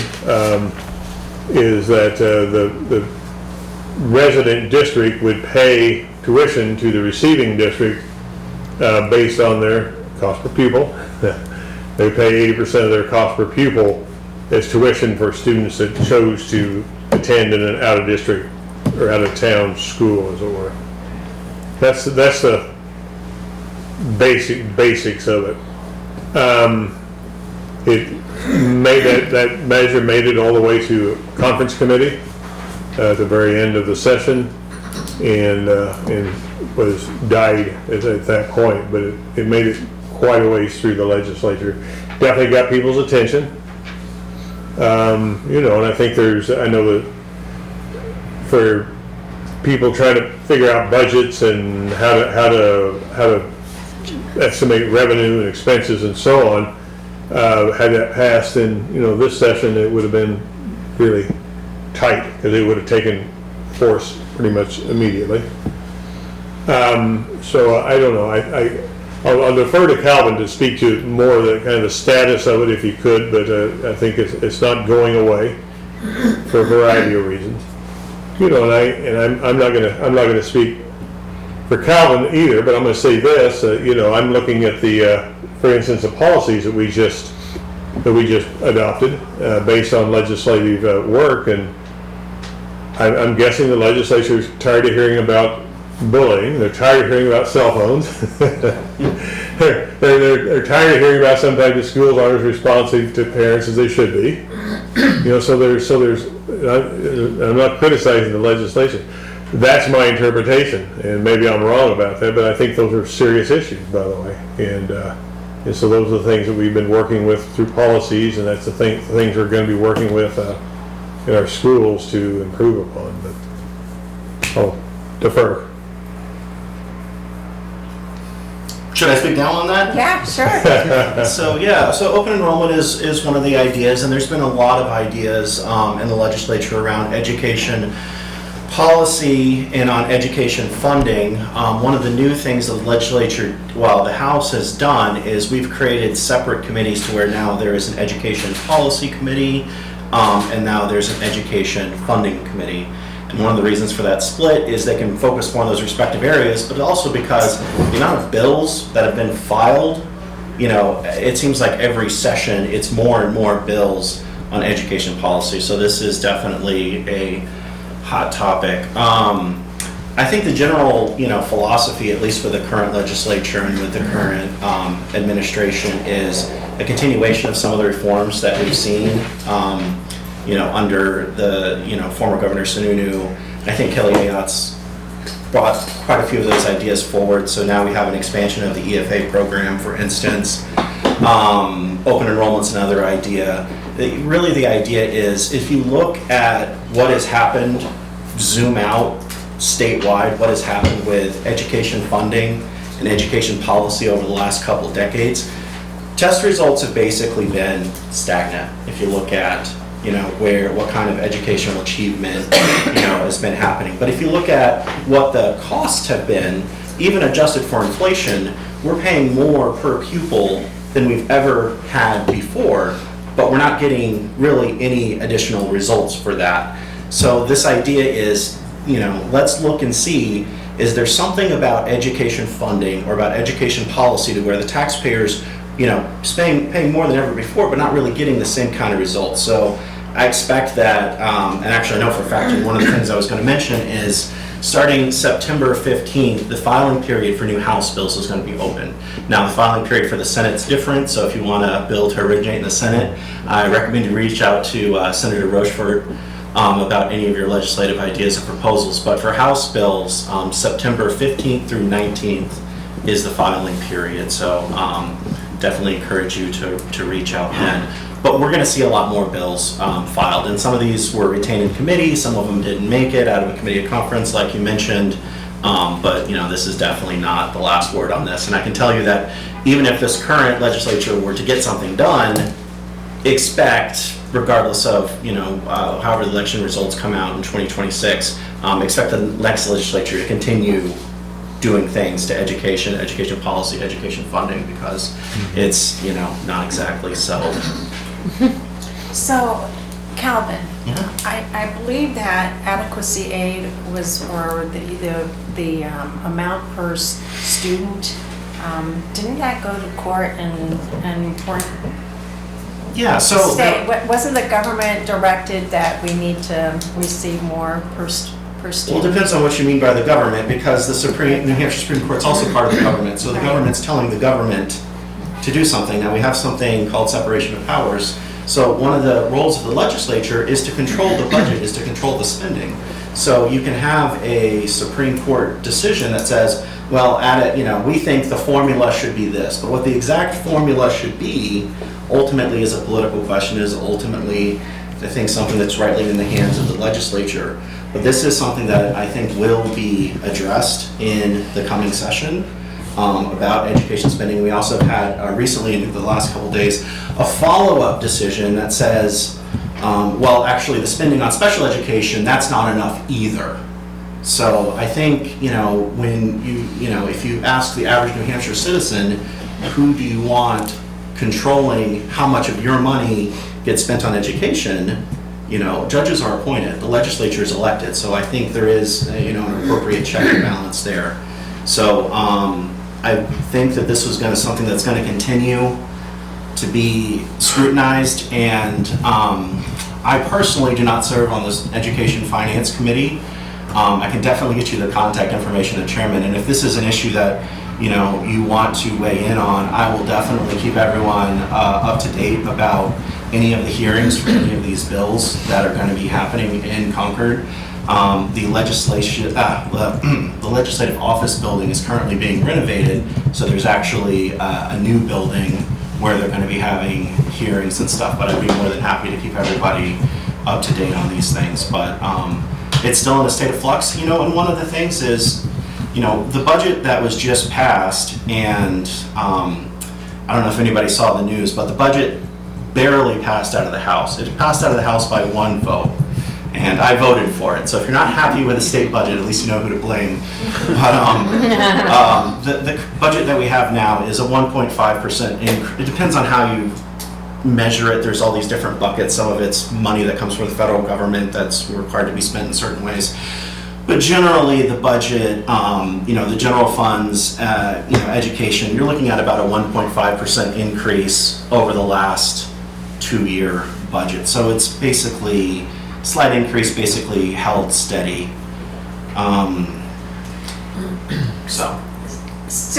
is that the resident district would pay tuition to the receiving district based on their cost per pupil. They pay 80% of their cost per pupil as tuition for students that chose to attend in an out-of-district or out-of-town school, as it were. That's the basics of it. It made that measure made it all the way to conference committee at the very end of the session, and was died at that point. But it made it quite a ways through the legislature. Definitely got people's attention. And I think I know that for people trying to figure out budgets and how to estimate revenue and expenses and so on, had that passed in this session, it would have been really tight because it would have taken force pretty much immediately. So I don't know. I'll defer to Calvin to speak to more of the kind of the status of it if he could, but I think it's not going away for a variety of reasons. I'm not gonna speak for Calvin either, but I'm gonna say this. I'm looking at for instance, the policies that we just adopted based on legislative work, and I'm guessing the legislature is tired of hearing about bullying. They're tired of hearing about cell phones. they're tired of hearing about sometimes the schools aren't as responsive to parents as they should be. So there's. I'm not criticizing the legislation. That's my interpretation, and maybe I'm wrong about that, but I think those are serious issues, by the way. And so those are the things that we've been working with through policies, and that's the things we're going to be working with in our schools to improve upon. But I'll defer. Should I speak down on that? Yeah, sure. So open enrollment is one of the ideas, and there's been a lot of ideas in the legislature around education policy and on education funding. One of the new things the legislature, the House has done is we've created separate committees to where now there is an education policy committee and now there's an education funding committee. And one of the reasons for that split is they can focus more on those respective areas, but also because the amount of bills that have been filed, it seems like every session it's more and more bills on education policy. So this is definitely a hot topic. I think the general, philosophy, at least for the current legislature and with the current administration, is a continuation of some of the reforms that we've seen. Under the, former Governor Sununu. I think Kelly Ayotte's brought quite a few of those ideas forward. So now we have an expansion of the EFA program, for instance. Open enrollment's another idea. Really the idea is if you look at what has happened, zoom out statewide, what has happened with education funding and education policy over the last couple of decades, test results have basically been stagnant. If you look at what kind of educational achievement, has been happening. But if you look at what the costs have been, even adjusted for inflation, we're paying more per pupil than we've ever had before, but we're not getting really any additional results for that. So this idea is, let's look and see, is there something about education funding or about education policy to where the taxpayers, paying more than ever before, but not really getting the same kind of results. So I expect that, and actually I know for a fact, one of the things I was going to mention is starting September 15th, the filing period for new House bills is going to be open. Now the filing period for the Senate's different, so if you want a bill to originate in the Senate, I recommend you reach out to Senator Rochefort about any of your legislative ideas or proposals. But for House bills, September 15th through 19th is the filing period, so definitely encourage you to reach out then. But we're going to see a lot more bills filed, and some of these were retained in committee, some of them didn't make it out of a committee of conference like you mentioned, but this is definitely not the last word on this. And I can tell you that even if this current legislature were to get something done, expect, regardless of however the election results come out in 2026, expect the next legislature to continue doing things to education policy, education funding, because it's not exactly settled. So, Calvin, Mhm. I believe that adequacy aid was, or the amount per student, didn't that go to court and weren't Yeah, so. wasn't the government directed that we need to receive more per Well, it student? depends on what you mean by the government, because New Hampshire Supreme Court's also part of the government, so the Right. government's telling the government to do something. Now, we have something called separation of powers, so one of the roles of the legislature is to control the budget, is to control the spending. So you can have a Supreme Court decision that says, well, we think the formula should be this, but what the exact formula should be ultimately is a political question, is ultimately, I think, something that's rightly in the hands of the legislature. But this is something that I think will be addressed in the coming session about education spending. We also have had recently, in the last couple days, a follow-up decision that says, well, actually, the spending on special education, that's not enough either. So I think, when if you ask the average New Hampshire citizen, who do you want controlling how much of your money gets spent on education, judges are appointed, the legislature is elected, so I think there is, an appropriate check and balance there. So I think that this was something that's going to continue to be scrutinized, and I personally do not serve on this Education Finance Committee. I can definitely get you the contact information of the chairman, and if this is an issue that you want to weigh in on, I will definitely keep everyone up to date about any of the hearings for any of these bills that are going to be happening in Concord. The legislative office building is currently being renovated, so there's actually a new building where they're going to be having hearings and stuff, but I'd be more than happy to keep everybody up to date on these things. But it's still in a state of flux, and one of the things is, the budget that was just passed, and I don't know if anybody saw the news, but the budget barely passed out of the House. It passed out of the House by 1 vote, and I voted for it. So if you're not happy with the state budget, at least you know who to blame. But the budget that we have now is a 1.5% increase. It depends on how you measure it. There's all these different buckets. Some of it's money that comes from the federal government that's required to be spent in certain ways. But generally, the budget, the general funds, education, you're looking at about a 1.5% increase over the last 2-year budget. So it's basically, slight increase, basically held steady. So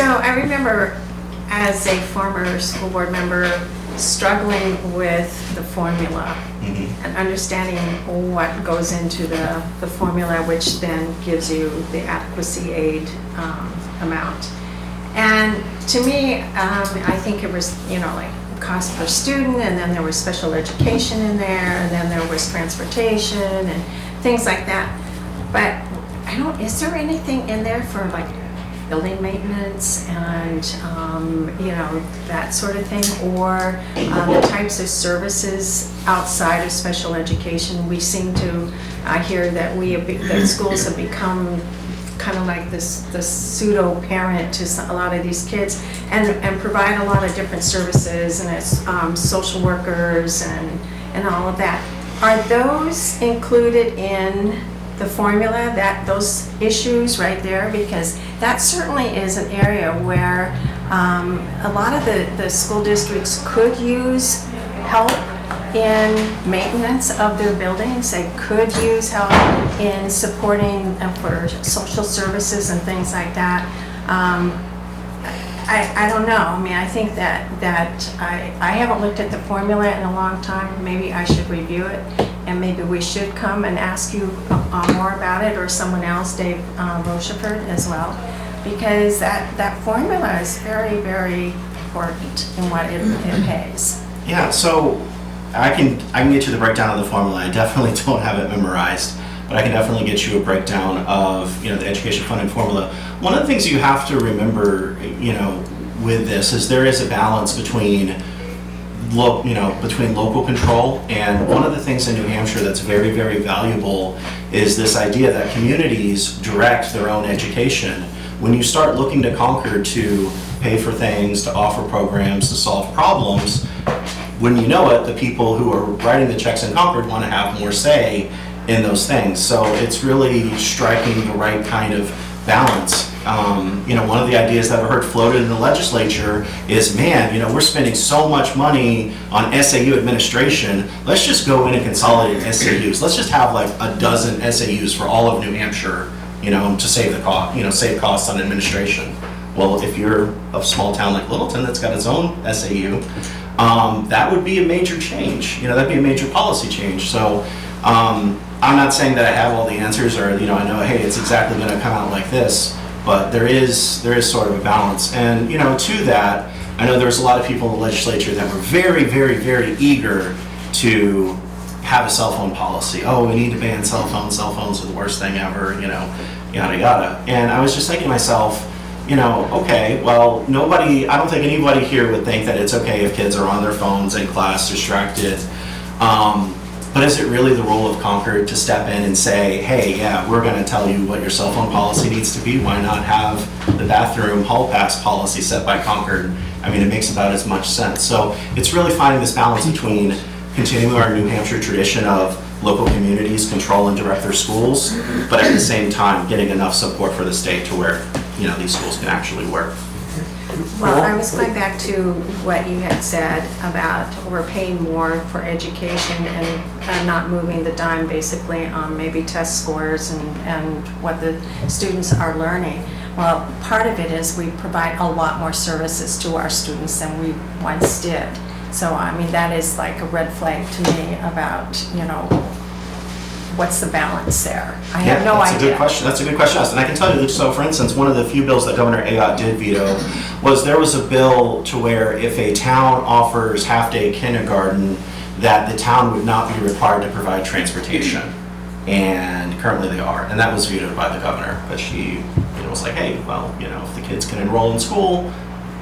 I remember as a former school board member struggling with the formula and understanding what goes into the formula, which then gives you the adequacy aid amount. And to me, I think it was, like cost per student, and then there was special education in there, and then there was transportation and things like that. But is there anything in there for like building maintenance and, that sort of thing, or the types of services outside of special education? We seem to hear that that schools have become kind of like the pseudo parent to a lot of these kids, and provide a lot of different services, and it's social workers and all of that. Are those included in the formula, those issues right there? Because that certainly is an area where a lot of the school districts could use help in maintenance of their buildings. They could use help in supporting for social services and things like that. I don't know. I mean, I think that I haven't looked at the formula in a long time. Maybe I should review it, and maybe we should come and ask you more about it, or someone else, Dave Rochefort as well, because that formula is very, very important in what it pays. Yeah, so I can get you the breakdown of the formula. I definitely don't have it memorized, but I can definitely get you a breakdown of the education funding formula. One of the things you have to remember, with this is there is a balance between local control, and one of the things in New Hampshire that's very, very valuable is this idea that communities direct their own education. When you start looking to Concord to pay for things, to offer programs, to solve problems, wouldn't you know it, the people who are writing the checks in Concord want to have more say in those things. So it's really striking the right kind of balance. One of the ideas that I've heard floated in the legislature is, man, we're spending so much money on SAU administration. Let's just go in and consolidate SAUs. Let's just have like a dozen SAUs for all of New Hampshire, to save the cost, save costs on administration. Well, if you're a small town like Littleton that's got its own SAU, that would be a major change. That'd be a major policy change. So I'm not saying that I have all the answers or, I know, hey, it's exactly going to come out like this, but there is sort of a balance. And, to that, I know there was a lot of people in the legislature that were very, very, very eager to have a cell phone policy. Oh, we need to ban cell phones. Cell phones are the worst thing ever, yada, yada. And I was just thinking to myself, okay, well, I don't think anybody here would think that it's okay if kids are on their phones in class distracted. But is it really the role of Concord to step in and say, hey, yeah, we're going to tell you what your cell phone policy needs to be? Why not have the bathroom hall pass policy set by Concord? I mean, it makes about as much sense. So it's really finding this balance between continuing our New Hampshire tradition of local communities control and direct their schools, but at the same time getting enough support for the state to where, these schools can actually work. Well, I was going back to what you had said about we're paying more for education and not moving the dime basically on maybe test scores and what the students are learning. Well, part of it is we provide a lot more services to our students than we once did. So, that is like a red flag to me about, what's the balance there? I have no idea. That's a good question. That's a good question. And I can tell you that, so for instance, one of the few bills that Governor Ayotte did veto was there was a bill to where if a town offers half-day kindergarten, that the town would not be required to provide transportation. And currently they are. And that was vetoed by the governor. But she was like, hey, well, if the kids can enroll in school,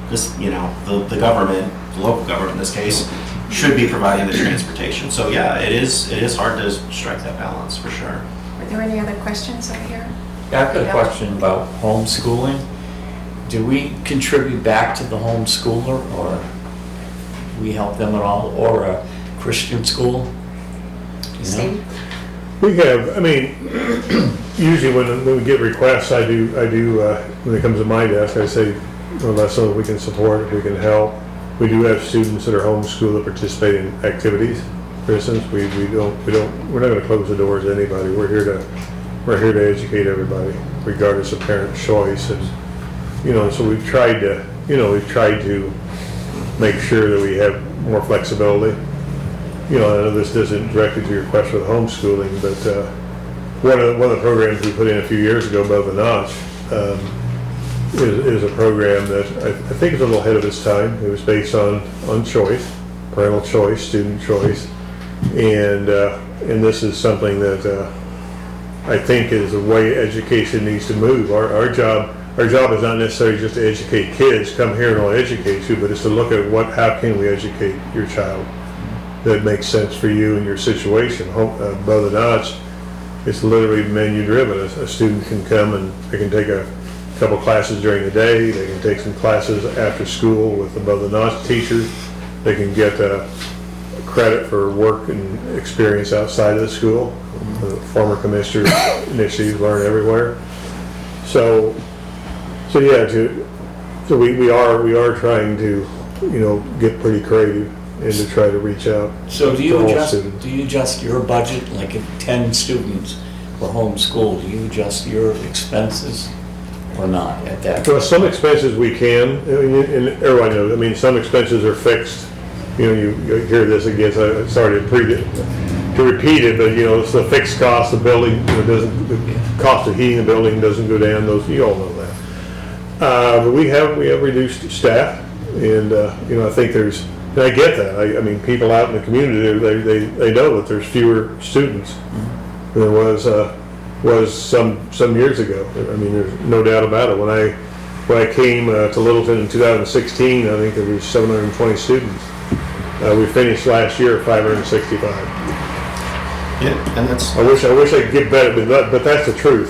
just, the government, the local government in this case, should be providing the transportation. So yeah, it is hard to strike that balance for sure. Are there any other questions over here? Yeah, I've got a question about homeschooling. Do we contribute back to the homeschooler, or we help them at all, or a Christian school? Steve? We have, usually when we get requests, I do, when it comes to my desk, I say, well, that's something we can support, if we can help. We do have students that are homeschooled that participate in activities. For instance, we're not going to close the doors to anybody. We're here to educate everybody, regardless of parent choice. And so we've tried to make sure that we have more flexibility. I know this isn't directly to your question with homeschooling, but one of the programs we put in a few years ago, Above the Notch, is a program that I think is a little ahead of its time. It was based on choice, parental choice, student choice, and this is something that I think is the way education needs to move. Our job is not necessarily just to educate kids, come here and I'll educate you, but it's to look at how can we educate your child that makes sense for you and your situation. Above the Notch, it's literally menu driven. A student can come and they can take a couple classes during the day. They can take some classes after school with Above the Notch teachers. They can get credit for work and experience outside of the school. The former commissioner initiatives, Learn Everywhere. So yeah, we are trying to get pretty creative and to try to reach out. So do all students. you adjust your budget, like if 10 students were homeschooled, do you adjust your expenses or not at that? Well, some expenses we can, and everyone knows, some expenses are fixed. You hear this again, so I'm sorry to repeat it, but it's the fixed cost of building, the cost of heating the building doesn't go down, you all know that. But we have reduced staff, and I think and I get that. People out in the community, they know that there's fewer students than there was some years ago. There's no doubt about it. When I came to Littleton in 2016, I think there was 720 students. We finished last year at 565. Yeah, and that's, I wish I could get better, but that's the truth.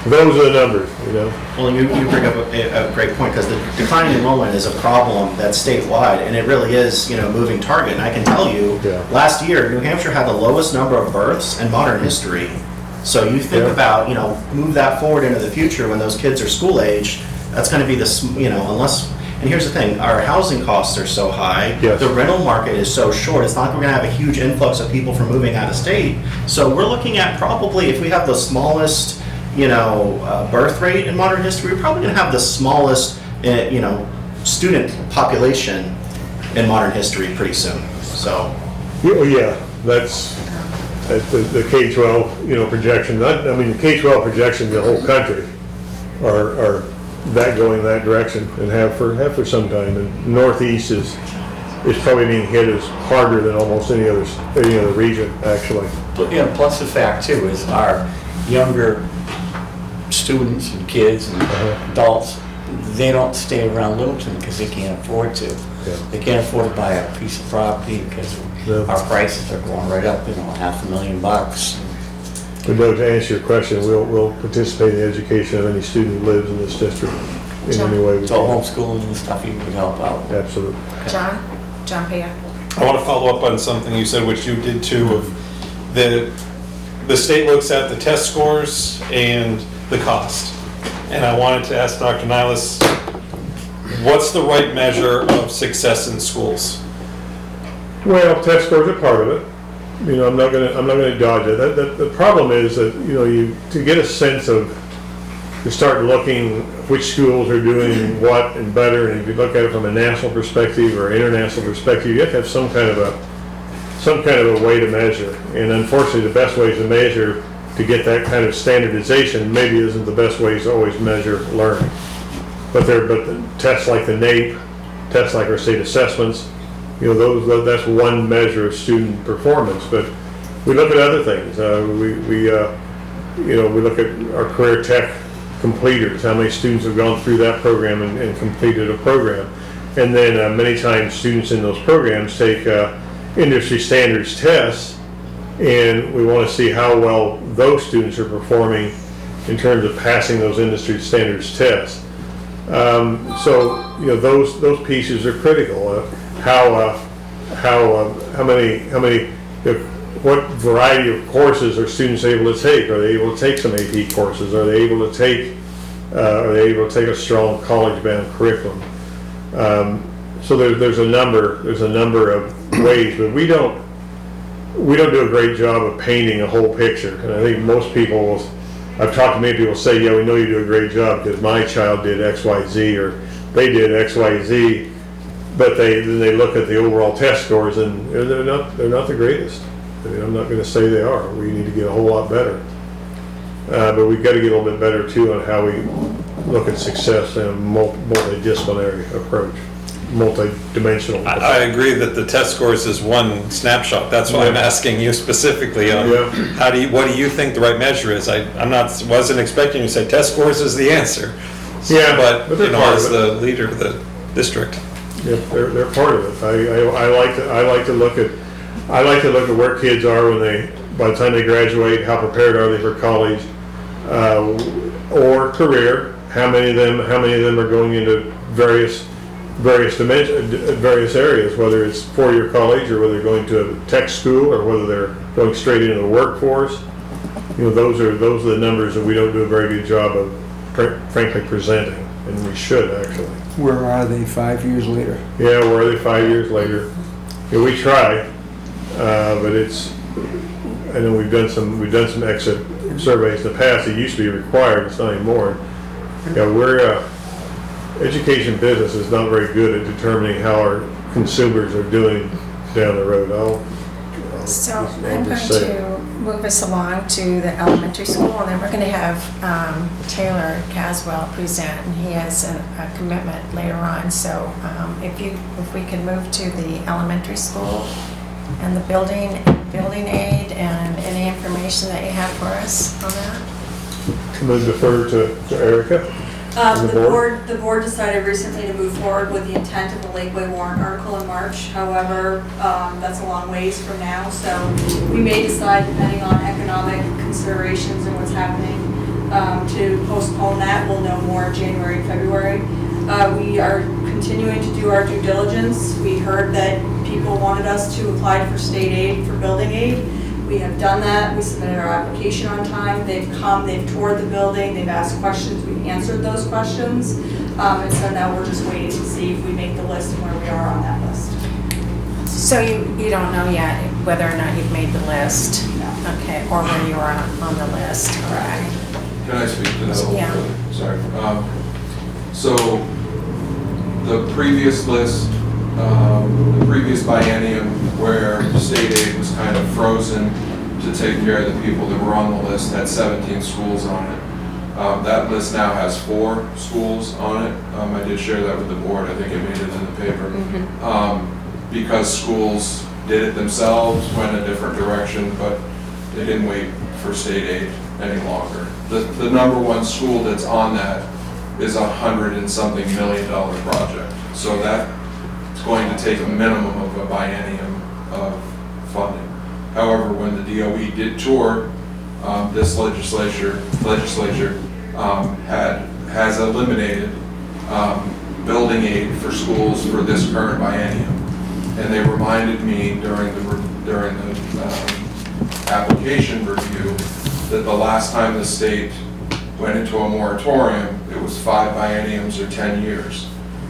Those are the numbers, you know? well, you bring up a great point, because the declining enrollment is a problem that's statewide, and it really is, moving target. And I can tell you, Yeah. last year, New Hampshire had the lowest number of births in modern history. So you think Yeah. about, move that forward into the future when those kids are school age, that's gonna be unless, and here's the thing, our housing costs are so high. Yes. The rental market is so short, it's not like we're gonna have a huge influx of people from moving out of state. So we're looking at probably, if we have the smallest, birth rate in modern history, we're probably gonna have the smallest, student population in modern history pretty soon, so. Yeah, that's the K-12, projections. I mean, the K-12 projections in the whole country are that going that direction, and have for some time. And Northeast is probably being hit as harder than almost any other region, actually. But, plus the fact too is our younger students and kids and adults, they don't stay around Littleton because they can't afford to. Yeah. They can't afford to buy a piece of property because Yeah. our prices are going right up, $500,000. But no, to answer your question, we'll participate in the education of any student who lives in this district in any way we So can. homeschooling and stuff, you would help out. Absolutely. John Pia. I want to follow up on something you said, which you did too, of the state looks at the test scores and the cost. And I wanted to ask Dr. Nylas, what's the right measure of success in schools? Well, test scores are part of it. I'm not gonna dodge it. The problem is that, to get a sense of, to start looking which schools are doing what and better, and if you look at it from a national perspective or international perspective, you have to have some kind of a way to measure. And unfortunately, the best ways to measure, to get that kind of standardization, maybe isn't the best ways to always measure learning. But the tests like the NAEP, tests like our state assessments, that's one measure of student performance. But we look at other things. We look at our career tech completers, how many students have gone through that program and completed a program. And then many times students in those programs take industry standards tests, and we want to see how well those students are performing in terms of passing those industry standards tests. Those pieces are critical. What variety of courses are students able to take? Are they able to take some AP courses? Are they able to take a strong college-bound curriculum? So there's a number of ways, but we don't do a great job of painting a whole picture. And I think most people I've talked to many people say, yeah, we know you do a great job because my child did X, Y, Z, or they did X, Y, Z, but then they look at the overall test scores and they're not the greatest. I'm not going to say they are. We need to get a whole lot better. But we've got to get a little bit better too on how we look at success in a multidisciplinary approach, multidimensional. I agree that the test scores is one snapshot. That's why I'm asking you specifically on what do you think the right measure is? Wasn't expecting you to say test scores is the answer. Yeah, but they're part as of it. the leader of the district. Yep, they're part of it. I like to look at where kids are by the time they graduate, how prepared are they for college or career. How many of them are going into various areas, whether it's four-year college or whether they're going to a tech school or whether they're going straight into the workforce. Those are the numbers that we don't do a very good job of, frankly, presenting, and we should actually. Where are they 5 years later? Yeah, where are they 5 years later? We try, but I know we've done some exit surveys in the past. It used to be required, it's not anymore. Education business is not very good at determining how our consumers are doing down the road. So I'm going to move us along to the elementary school, and then we're going to have Taylor Caswell present, and he has a commitment later on. So if we can move to the elementary school and the building aid and any information that you have for us on that. I'm going to defer to Erica. The board? The board decided recently to move forward with the intent of the Lakeway warrant article in March. However, that's a long ways from now, so we may decide, depending on economic considerations and what's happening, to postpone that. We'll know more in January and February. We are continuing to do our due diligence. We heard that people wanted us to apply for state aid for building aid. We have done that. We submitted our application on time. They've come, they've toured the building, they've asked questions, we've answered those questions. And so now we're just waiting to see if we make the list and where we are on that list. So you don't know yet whether or not you've made the list? No. Okay, or where you are on the list, correct? Can I speak to that? Yeah. Sorry. So the previous list, the previous biennium where state aid was kind of frozen to take care of the people that were on the list had 17 schools on it. That list now has 4 schools on it. I did share that with the board. I think it made it in the paper. Because schools did it themselves, went a different direction, but they didn't wait for state aid any longer. The number one school that's on that is $100 and something million project. So that's going to take a minimum of a biennium of funding. However, when the DOE did tour, this legislature has eliminated building aid for schools for this current biennium. And they reminded me during the application review that the last time the state went into a moratorium, it was 5 bienniums or 10 years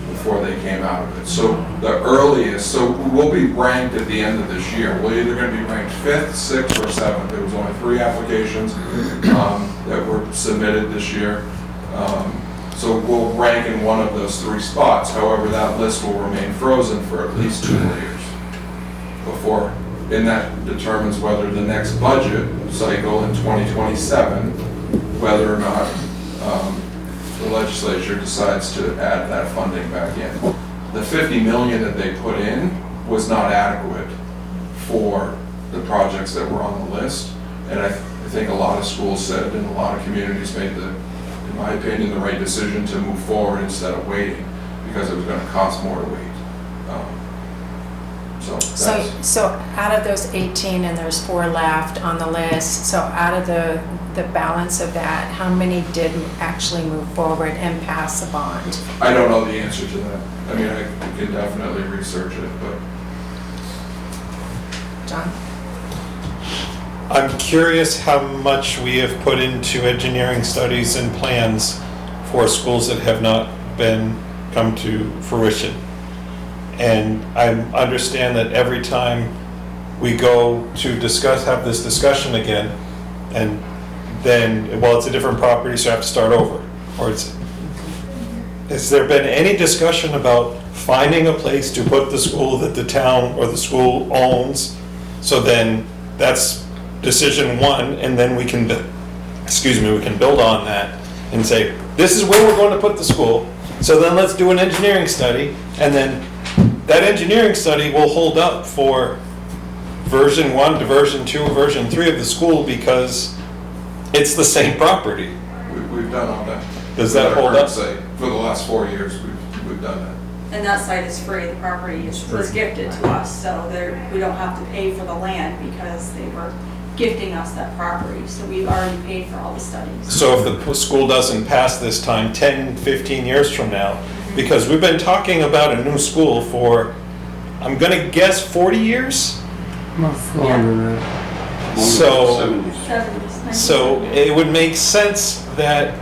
before they came out of it. So the earliest, so we'll be ranked at the end of this year. We're either going to be ranked 5th, 6th, or 7th. There was only 3 applications that were submitted this year. So we'll rank in one of those 3 spots. However, that list will remain frozen for at least 2 more years before, and that determines whether the next budget cycle in 2027, whether or not the legislature decides to add that funding back in. The $50 million that they put in was not adequate for the projects that were on the list. And I think a lot of schools said, and a lot of communities made in my opinion, the right decision to move forward instead of waiting, because it was going to cost more to wait. So out of those 18, and there's 4 left on the list, so out of the balance of that, how many did actually move forward and pass a bond? I don't know the answer to that. I mean, I can definitely research it, but. John? I'm curious how much we have put into engineering studies and plans for schools that have not come to fruition. And I understand that every time we go to have this discussion again, and then, well, it's a different property, so I have to start over. Or has there been any discussion about finding a place to put the school that the town or the school owns? So then that's decision 1, and then we can build on that and say, this is where we're going to put the school. So then let's do an engineering study, and then that engineering study will hold up for version 1 to version 2 or version 3 of the school, because it's the same property. We've done all that. Does that hold up? For the last 4 years, we've done that. And that site is free, the property was gifted to us, so we don't have to pay for the land because they were gifting us that property, so we've already paid for all the studies. So if the school doesn't pass this time, 10, 15 years from now, because we've been talking about a new school for, I'm gonna guess 40 years? Longer than that. So it would make sense that,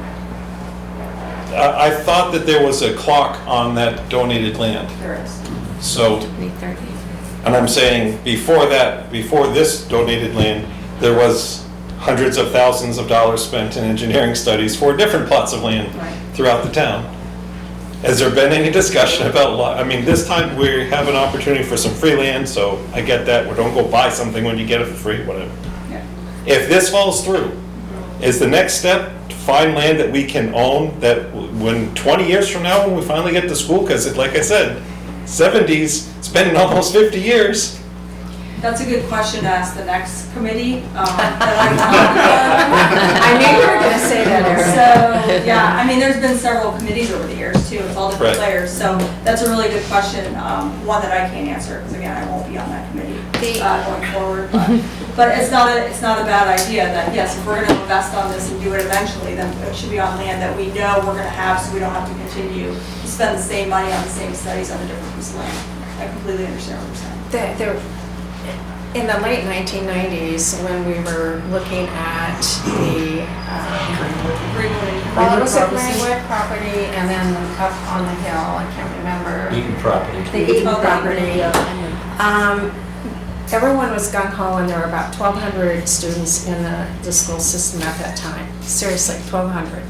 I thought that there was a clock on that donated land. There is. So, 2030. and I'm saying before this donated land, there was hundreds of thousands of dollars spent in engineering studies for different plots of land throughout the town. Has there been any discussion about, I mean, this time we have an opportunity for some free land, so I get that. We don't go buy something when you get it for free, whatever. Yeah. If this falls through, is the next step to find land that we can own, that when 20 years from now, when we finally get to school, because like I said, 70s, it's been almost 50 years. That's a good question to ask the next committee that I knew you were going to say that, Erin. Yeah, I mean, there's been several committees over the years too, with all different Right. players, so that's a really good question, one that I can't answer, because again, I won't be on that committee going forward. But it's not a bad idea that, yes, if we're gonna invest on this and do it eventually, then it should be on land that we know we're gonna have, so we don't have to continue to spend the same money on the same studies on a different piece of land. I completely understand what you're saying. In the late 1990s, when we were looking at the, well, it was a Greenwood property, and then up on the hill, I can't remember. Eaton property. The Eaton property. Everyone was gung-ho, and there were about 1,200 students in the school system at that time. Seriously, 1,200.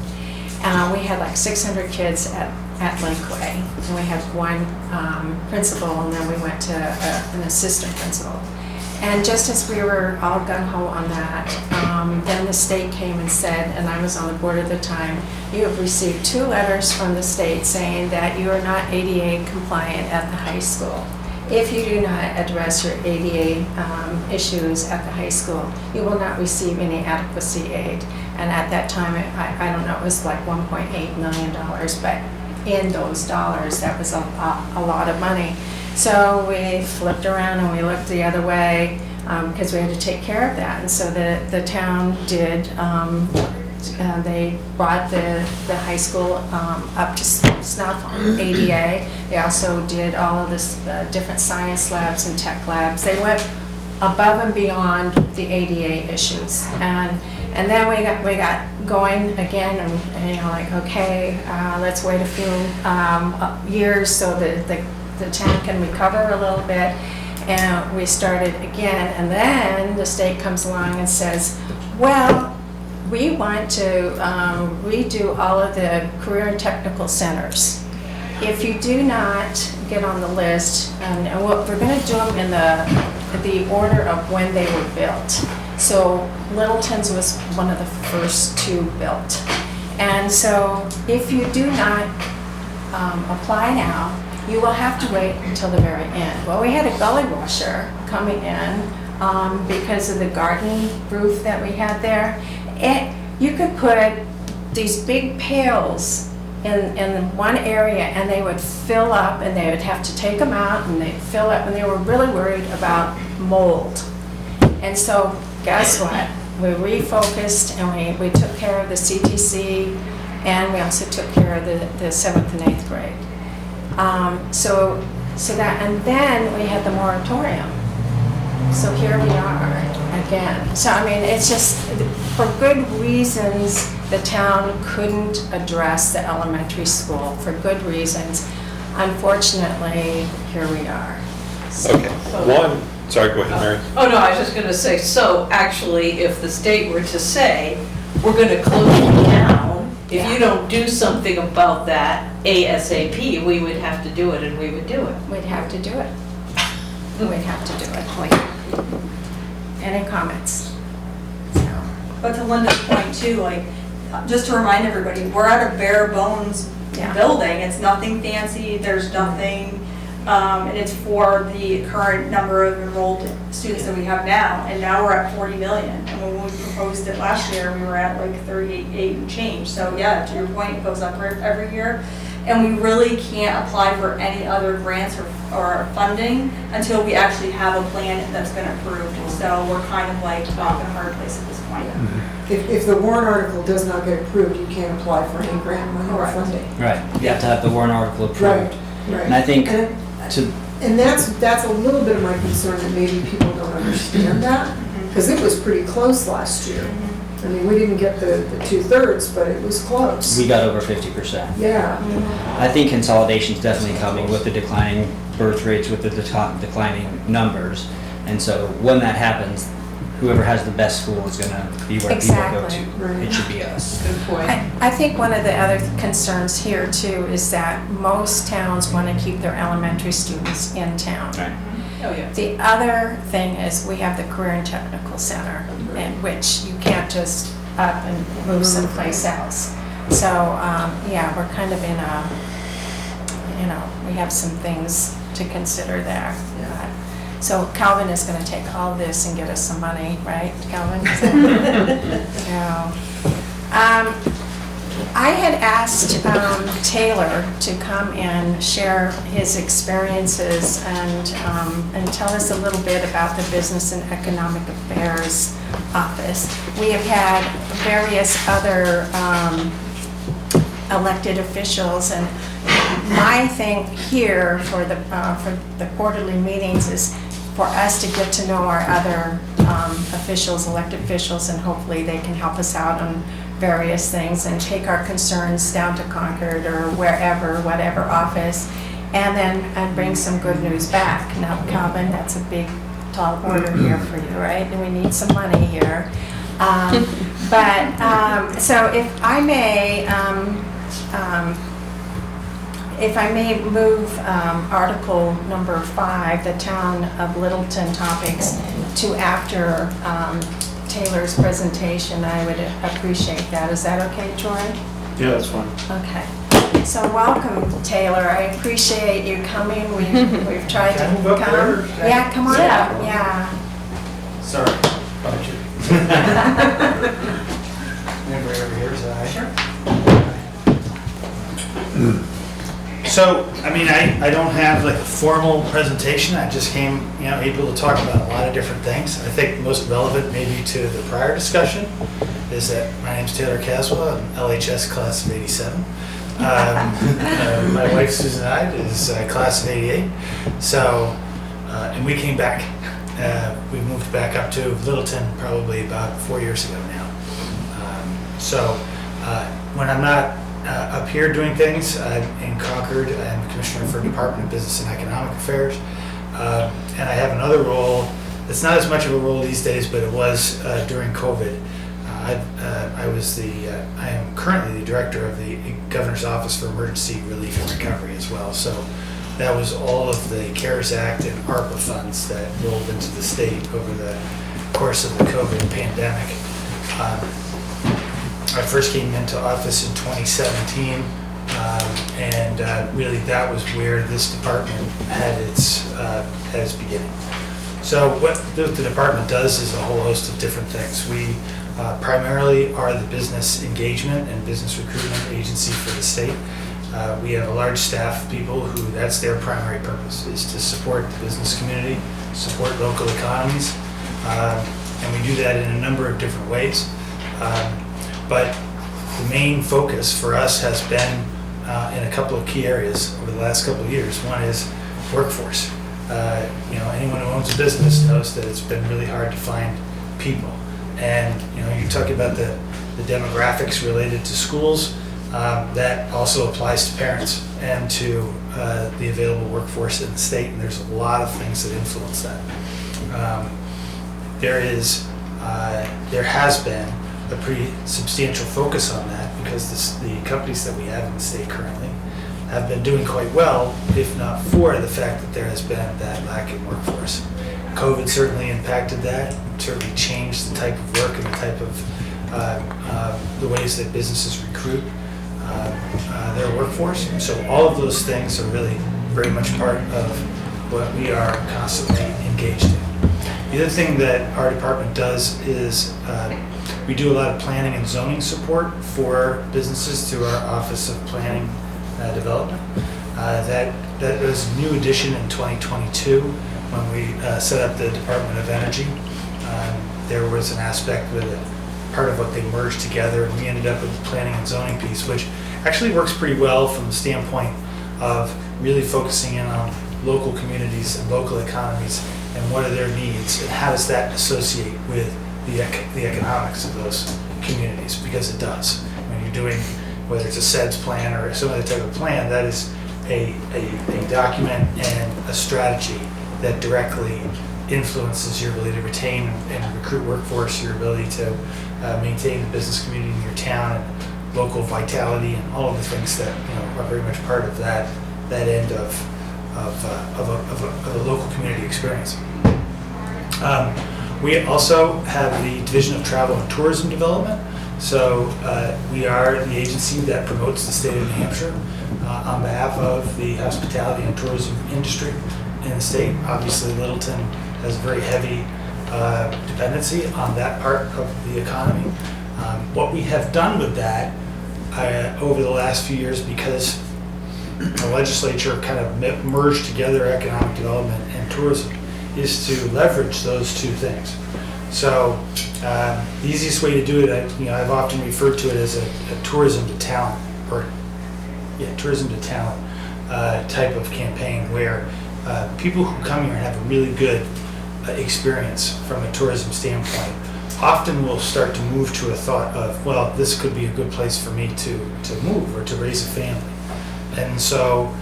We had like 600 kids at Lakeway, and we had one principal, and then we went to an assistant principal. And just as we were all gung-ho on that, then the state came and said, and I was on the board at the time, you have received 2 letters from the state saying that you are not ADA compliant at the high school. If you do not address your ADA issues at the high school, you will not receive any adequacy aid. And at that time, I don't know, it was like $1.8 million, but in those dollars, that was a lot of money. So we flipped around and we looked the other way because we had to take care of that. And so the town did, they brought the high school up to snuff on ADA. They also did all of this different science labs and tech labs. They went above and beyond the ADA issues. And then we got going again, and you know, like, okay, let's wait a few years so that the town can recover a little bit. And we started again, and then the state comes along and says, well, we want to redo all of the career and technical centers. If you do not get on the list, and what we're going to do them in the order of when they were built. So Littleton's was one of the first 2 built. And so if you do not apply now, you will have to wait until the very end. Well, we had a gully washer coming in because of the garden roof that we had there. You could put these big pails in one area, and they would fill up, and they would have to take them out, and they'd fill up, and they were really worried about mold. And so guess what? We refocused, and we took care of the CTC, and we also took care of the 7th and 8th grade. So that, and then we had the moratorium. So here we are again. So I mean, it's just, for good reasons, the town couldn't address the elementary school, for good reasons. Unfortunately, here we are. Okay, sorry, go ahead, Mary. Oh, no, I was just gonna say, so actually, if the state were to say, we're gonna close it down, if you don't do something about that ASAP, we would have to do it, and we would do it. We'd have to do it. We'd have to do it. Any comments? So. But to Linda's point too, like, just to remind everybody, we're at a bare bones Yeah. building. It's nothing fancy, there's nothing, and it's for the current number of enrolled students that we have now. And now we're at 40 million. And when we proposed it last year, we were at like 38 and change. So yeah, to your point, it goes up every year. And we really can't apply for any other grants or funding until we actually have a plan that's been approved. So we're kind of like rock and a hard place at this point. If the warrant article does not get approved, you can't apply for any grant money or Correct. funding. Right, you have to have the warrant article approved. Right, right. And I think And that's a little bit of my concern, that maybe people don't understand that, because it was pretty close last year. I mean, we didn't get the 2/3, but it was close. we got over 50%. Yeah. I think consolidation's definitely coming with the declining birth rates, with the declining numbers. And so when that happens, whoever has the best school is gonna be where people go Exactly. to. Right. It should be us. Good point. I think one of the other concerns here too is that most towns want to keep their elementary students in town. Right. Oh, yeah. The other thing is we have the Career and Technical Center, in which you can't just up and move someplace else. So, yeah, we're kind of in a, we have some things to consider there. So Calvin is going to take all this and get us some money, right, Calvin? So, I I had asked Taylor to come and share his experiences and tell us a little bit about the Business and Economic Affairs Office. We have had various other elected officials, and my thing here for the quarterly meetings is for us to get to know our other officials, elected officials, and hopefully they can help us out on various things and take our concerns down to Concord or wherever, whatever office, and then bring some good news back. Now, Calvin, that's a big, tall order here for you, right? And we need some money here. So if I may move Article number 5, the Town of Littleton topics, to after Taylor's presentation, I would appreciate that. Is that okay, Troy? Yeah, that's fine. Okay. So welcome, Taylor. I appreciate you coming. We've tried to come. Yeah, come on up. Yeah. Sorry. Never ever here, so So, I mean, I don't have like a formal presentation. I just came, able to talk about a lot of different things. I think most relevant maybe to the prior discussion is that my name's Taylor Caswell. I'm LHS class of 87. My wife Susan Ide is class of 88. So, and we came back. We moved back up to Littleton probably about 4 years ago now. When I'm not up here doing things in Concord, I'm Commissioner for Department of Business and Economic Affairs. And I have another role. It's not as much of a role these days, but it was during COVID. I am currently the director of the Governor's Office for Emergency Relief and Recovery as well. So that was all of the CARES Act and ARPA funds that rolled into the state over the course of the COVID pandemic. I first came into office in 2017, and really that was where this department had its beginning. So what the department does is a whole host of different things. We primarily are the business engagement and business recruitment agency for the state. We have a large staff of people who that's their primary purpose, is to support the business community, support local economies, and we do that in a number of different ways. But the main focus for us has been in a couple of key areas over the last couple of years. One is workforce. Anyone who owns a business knows that it's been really hard to find people. And you're talking about the demographics related to schools. That also applies to parents and to the available workforce in the state. And there's a lot of things that influence that. There has been a pretty substantial focus on that because the companies that we have in the state currently have been doing quite well, if not for the fact that there has been that lack in workforce. COVID certainly impacted that, certainly changed the type of work and the type of the ways that businesses recruit their workforce. And so all of those things are really very much part of what we are constantly engaged in. The other thing that our department does is we do a lot of planning and zoning support for businesses through our Office of Planning Development. That was a new addition in 2022 when we set up the Department of Energy. There was an aspect with it, part of what they merged together, and we ended up with the planning and zoning piece, which actually works pretty well from the standpoint of really focusing in on local communities and local economies and what are their needs and how does that associate with the economics of those communities, because it does. When you're doing, whether it's a SEDS plan or some other type of plan, that is a document and a strategy that directly influences your ability to retain and recruit workforce, your ability to maintain the business community in your town, and local vitality, and all of the things that are very much part of that end of a local community experience. We also have the Division of Travel and Tourism Development. So we are the agency that promotes the state of New Hampshire on behalf of the hospitality and tourism industry in the state. Obviously, Littleton has a very heavy dependency on that part of the economy. What we have done with that over the last few years, because the legislature kind of merged together economic development and tourism, is to leverage those two things. So the easiest way to do it, I've often referred to it as a tourism to talent, tourism to talent type of campaign, where people who come here and have a really good experience from a tourism standpoint often will start to move to a thought of, well, this could be a good place for me to move or to raise a family. And so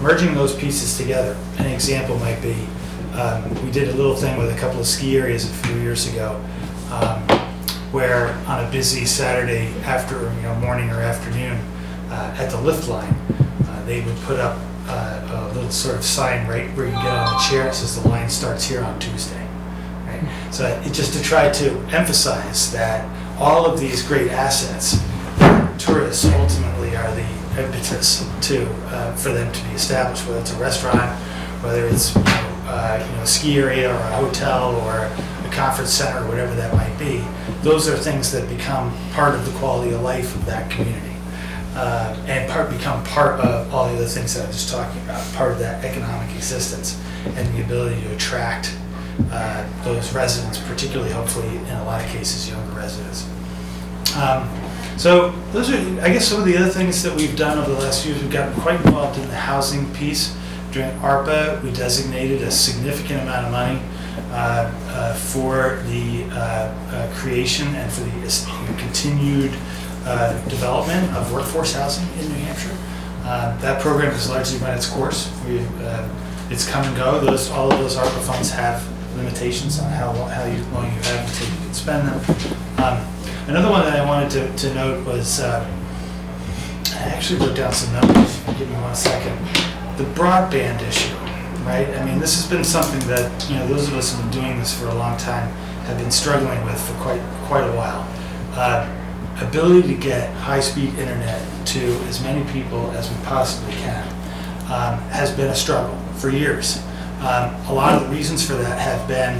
merging those pieces together, an example might be, we did a little thing with a couple of ski areas a few years ago, where on a busy Saturday morning or afternoon, at the lift line, they would put up a little sort of sign right where you get on the chair. It says the line starts here on Tuesday. Right? So just to try to emphasize that all of these great assets, tourists ultimately are the impetus for them to be established, whether it's a restaurant, whether it's a ski area or a hotel or a conference center or whatever that might be. Those are things that become part of the quality of life of that community. And become part of all the other things that I was just talking about, part of that economic existence and the ability to attract those residents, particularly, hopefully, in a lot of cases, younger residents. So those are, I guess, some of the other things that we've done over the last few years. We've gotten quite involved in the housing piece. During ARPA, we designated a significant amount of money for the creation and for the continued development of workforce housing in New Hampshire. That program has largely run its course. It's come and go. All of those ARPA funds have limitations on how long you have until you can spend them. Another one that I wanted to note was, I actually wrote down some numbers. Give me 1 second. The broadband issue, right? I mean, this has been something that, those of us who have been doing this for a long time have been struggling with for quite a while. Ability to get high-speed internet to as many people as we possibly can has been a struggle for years. A lot of the reasons for that have been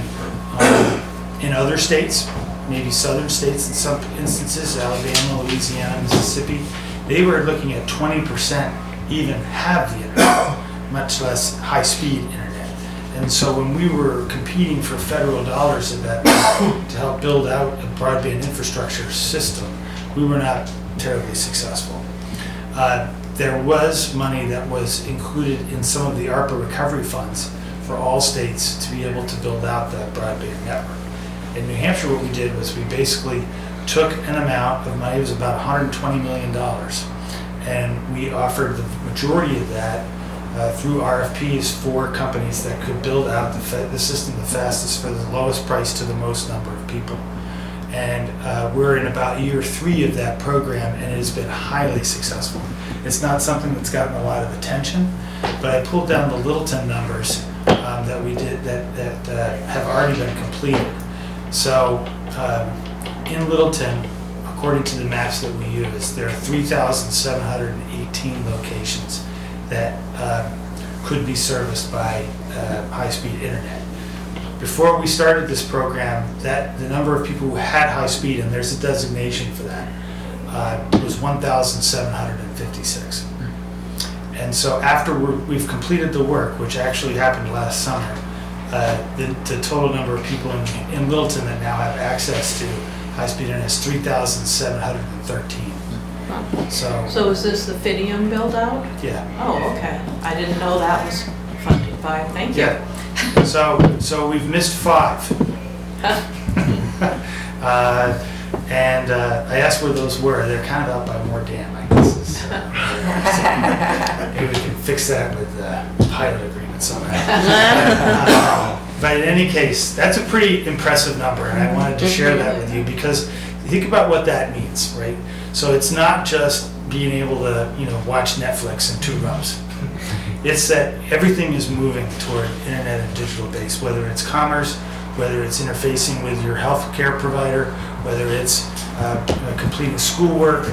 in other states, maybe southern states in some instances, Alabama, Louisiana, Mississippi. They were looking at 20% even have the internet, much less high-speed internet. And so when we were competing for federal dollars at that point to help build out a broadband infrastructure system, we were not terribly successful. There was money that was included in some of the ARPA recovery funds for all states to be able to build out that broadband network. In New Hampshire, what we did was we basically took an amount of money, it was about $120 million, and we offered the majority of that through RFPs for companies that could build out the system the fastest for the lowest price to the most number of people. And we're in about year 3 of that program, and it has been highly successful. It's not something that's gotten a lot of attention, but I pulled down the Littleton numbers that we did that have already been completed. So in Littleton, according to the maps that we use, there are 3,718 locations that could be serviced by high-speed internet. Before we started this program, the number of people who had high speed, and there's a designation for that, was 1,756. And so after we've completed the work, which actually happened last summer, the total number of people in Littleton that now have access to high-speed internet is 3,713. So is this the Fidium build-out? Yeah. Oh, okay. I didn't know that was funded by, thank you. Yeah. So we've missed 5. And I asked where those were. They're kind of out by Moore Dam, I guess. Maybe we can fix that with pilot agreement somehow. But in any case, that's a pretty impressive number, and I wanted to share that with you because think about what that means, right? So it's not just being able to, watch Netflix in 2 rooms. It's that everything is moving toward internet and digital base, whether it's commerce, whether it's interfacing with your healthcare provider, whether it's completing schoolwork,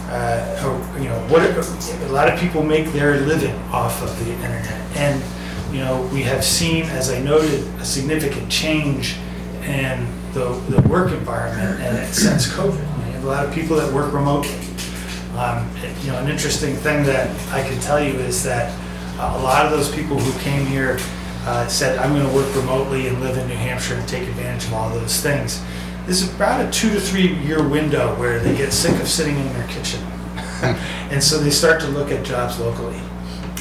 or a lot of people make their living off of the internet, and we have seen, as I noted, a significant change in the work environment, and since COVID, we have a lot of people that work remotely. An interesting thing that I can tell you is that a lot of those people who came here said, I'm going to work remotely and live in New Hampshire and take advantage of all those things. There's about a 2 to 3 year window where they get sick of sitting in their kitchen. And so they start to look at jobs locally.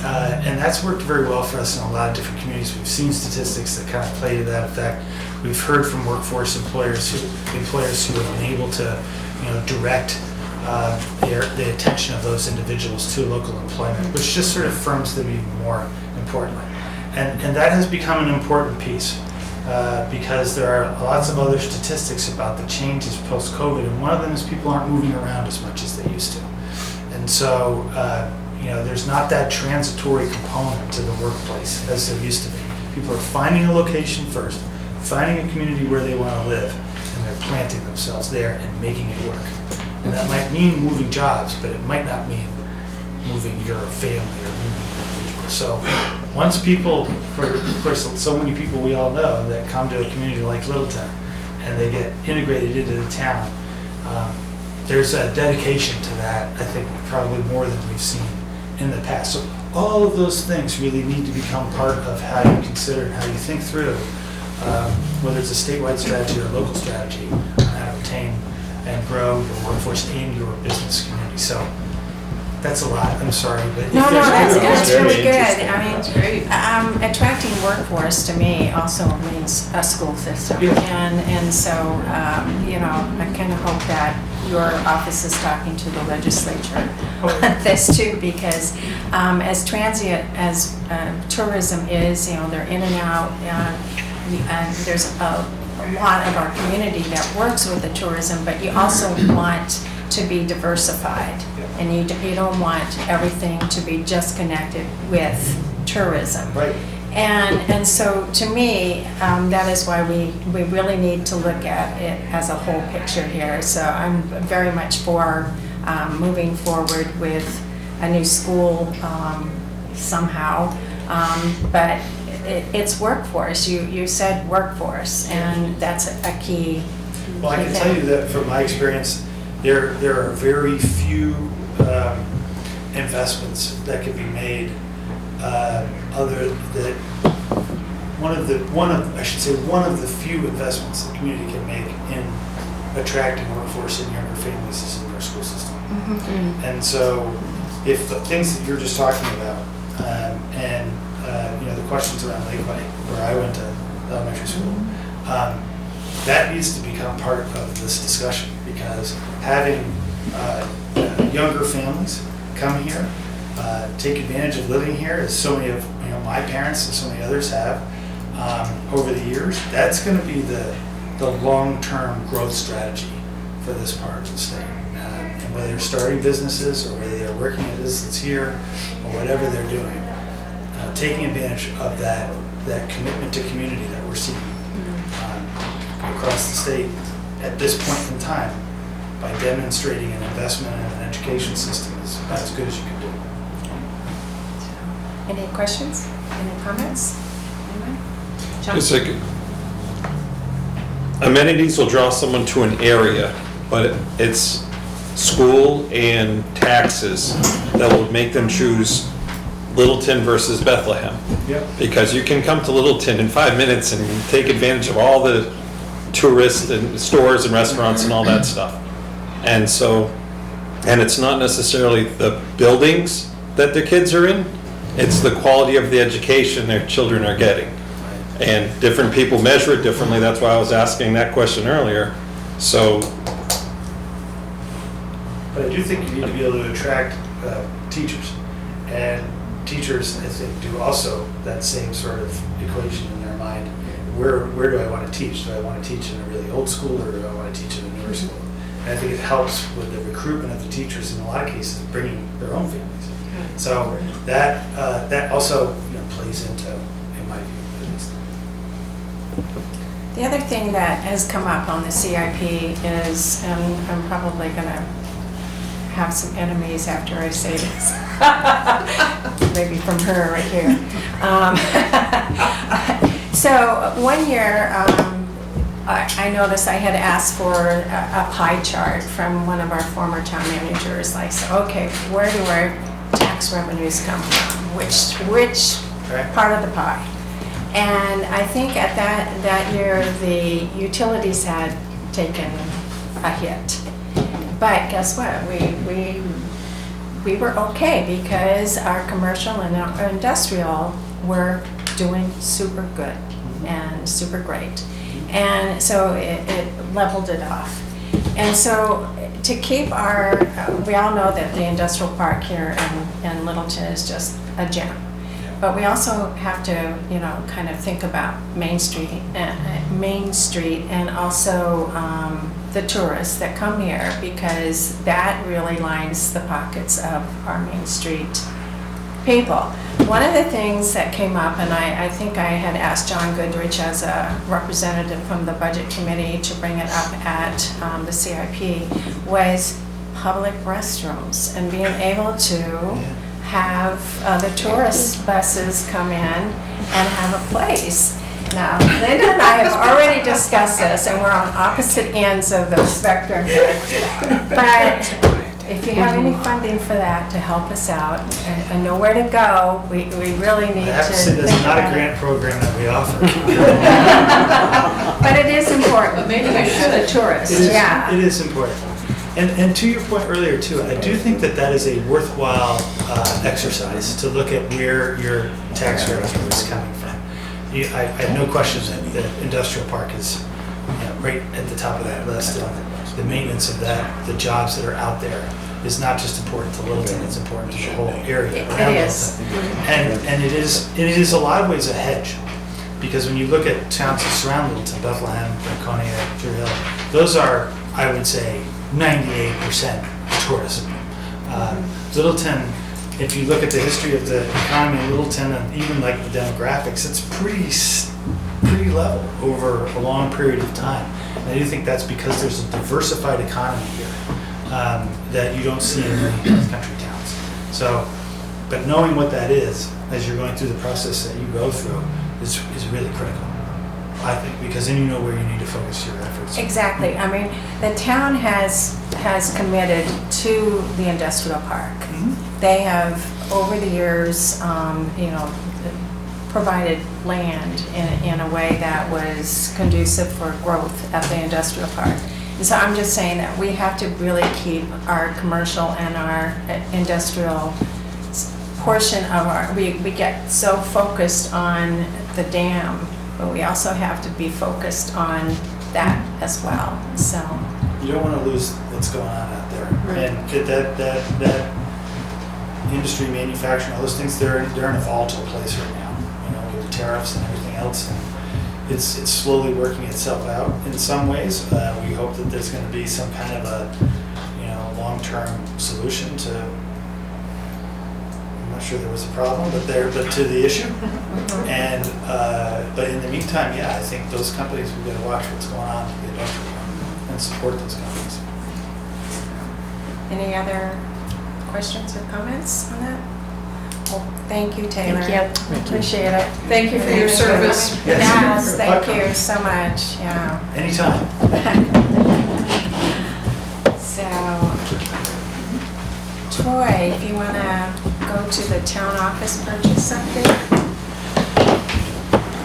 And that's worked very well for us in a lot of different communities. We've seen statistics that kind of play to that effect. We've heard from workforce employers who have been able to direct the attention of those individuals to local employment, which just sort of firms them even more importantly. And that has become an important piece because there are lots of other statistics about the changes post-COVID, and one of them is people aren't moving around as much as they used to. And so, there's not that transitory component to the workplace as there used to be. People are finding a location first, finding a community where they want to live, and they're planting themselves there and making it work. And that might mean moving jobs, but it might not mean moving your family or moving your individual. So once people, of course, so many people we all know that come to a community like Littleton and they get integrated into the town, there's a dedication to that, I think, probably more than we've seen in the past. So all of those things really need to become part of how you consider and how you think through, whether it's a statewide strategy or a local strategy, on how to retain and grow your workforce and your business community. So that's a lot, I'm sorry, but. No, that's really good. I mean, That's great. attracting workforce to me also means a school system. Yeah. And so, I kind of hope that your office is talking to the legislature on this too, because as transient as tourism is, they're in and out, and there's a lot of our community that works with the tourism, but you also want to be diversified, and you don't want everything to be just connected with tourism. Right. And so to me, that is why we really need to look at it as a whole picture here. So I'm very much for moving forward with a new school somehow, but it's workforce. You said workforce, and that's a key. Well, I can tell you that from my experience, there are very few investments that can be made other than one of the few investments the community can make in attracting workforce and younger families is in their school system. Mm-hmm. And so, if the things that you're just talking about, and the questions around Lakeway, where I went to elementary school, that needs to become part of this discussion, because having younger families come here, take advantage of living here, as so many of my parents and so many others have over the years, that's going to be the long-term growth strategy for this part of the state. And whether they're starting businesses or whether they're working at business here or whatever they're doing, taking advantage of that commitment to community that we're seeing across the state at this point in time, by demonstrating an investment in an education system is about as good as you can do. Any questions? Any comments? Anyone? John? Just like, amenities will draw someone to an area, but it's school and taxes that will make them choose Littleton versus Bethlehem. Yep. Because you can come to Littleton in 5 minutes and take advantage of all the tourists and stores and restaurants and all that stuff. And so, and it's not necessarily the buildings that the kids are in, it's the quality of the education their children are getting. And different people measure it differently, that's why I was asking that question earlier. So, But I do think you need to be able to attract teachers. And teachers, I think, do also that same sort of equation in their mind. Where do I want to teach? Do I want to teach in a really old school, or do I want to teach in a newer school? And I think it helps with the recruitment of the teachers in a lot of cases, bringing their own families. So that also plays into, in my view, at least. The other thing that has come up on the CIP is, and I'm probably going to have some enemies after I say this, maybe from her right here. So 1 year, I noticed I had asked for a pie chart from one of our former town managers. I said, okay, where do our tax revenues come from? Which part of the pie? And I think at that year, the utilities had taken a hit. But guess what? We were okay because our commercial and our industrial were doing super good and super great. And so it leveled it off. And so to keep our, we all know that the industrial park here in Littleton is just a gem. But we also have to, you know, kind of think about Main Street and also the tourists that come here, because that really lines the pockets of our Main Street people. One of the things that came up, and I think I had asked John Goodrich as a representative from the Budget Committee to bring it up at the CIP, was public restrooms and being able to have the tourist buses come in and have a place. Now, Linda and I have already discussed this, and we're on opposite ends of the spectrum here. But if you have any funding for that to help us out and know where to go, we really need to. I have to say, this is not a grant program that we offer. But it is important. But maybe we should. The tourists, It is, yeah. it is important. And to your point earlier too, I do think that is a worthwhile exercise to look at where your tax revenue is coming from. I have no question that the industrial park is, you know, right at the top of that list. The maintenance of that, the jobs that are out there is not just important to Littleton, it's important to the whole area around It is. Littleton. And it is a lot of ways a hedge, because when you look at towns that surround Littleton, Bethlehem, Franconia, Drew Hill, those are, I would say, 98% tourism. Littleton, if you look at the history of the economy in Littleton and even like the demographics, it's pretty level over a long period of time. And I do think that's because there's a diversified economy here that you don't see in many North Country towns. So, but knowing what that is as you're going through the process that you go through is really critical, I think, because then you know where you need to focus your efforts. Exactly. I mean, the town has committed to the industrial park. Mm-hmm. They have, over the years, you know, provided land in a way that was conducive for growth at the industrial park. And so I'm just saying that we have to really keep our commercial and our industrial portion of our, we get so focused on the dam, but we also have to be focused on that as well, so. You don't want to lose what's going on out there. Right. And that industry, manufacturing, all those things, they're in a volatile place right now, you know, with the tariffs and everything else. And it's slowly working itself out in some ways. We hope that there's going to be some kind of a, you know, long-term solution to, I'm not sure there was a problem, but to the issue. And but in the meantime, yeah, I think those companies, we've got to watch what's going on with the industrial and support those companies. Any other questions or comments on that? Well, thank you, Taylor. Thank you. Appreciate it. Thank you for your service. Yes, thank you so much, yeah. Anytime. So, Troy, if you want to go to the town office purchase update?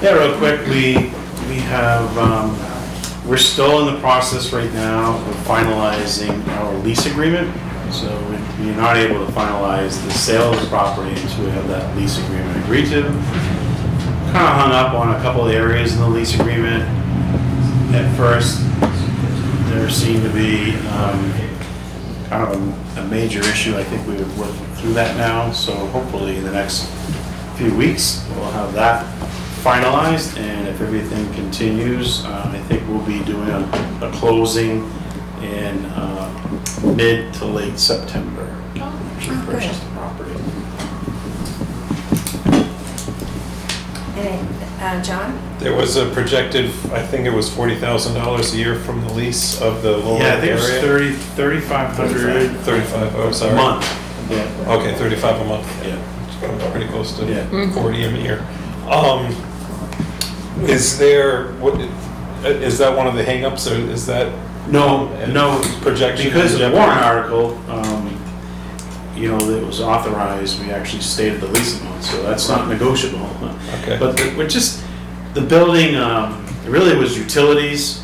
Yeah, real quick, we have, we're still in the process right now of finalizing our lease agreement. So we're not able to finalize the sale of the property until we have that lease agreement agreed to. Kind of hung up on a couple of areas in the lease agreement. At first, there seemed to be kind of a major issue. I think we're working through that now. So hopefully in the next few weeks, we'll have that finalized. And if everything continues, I think we'll be doing a closing in mid to late September to purchase the property. John? There was a projected, I think it was $40,000 a year from the lease of the lower Yeah, I think area. it was 3,500 35, oh, sorry. a month. Yeah. Okay, 35 a month. Yeah. Pretty close to Yeah. 40 a year. Is there, Is that one of the hangups, or is that? No, Projection? because the warrant article, that was authorized, we actually stated the lease amount, so that's not negotiable. Okay. But the building, it really was utilities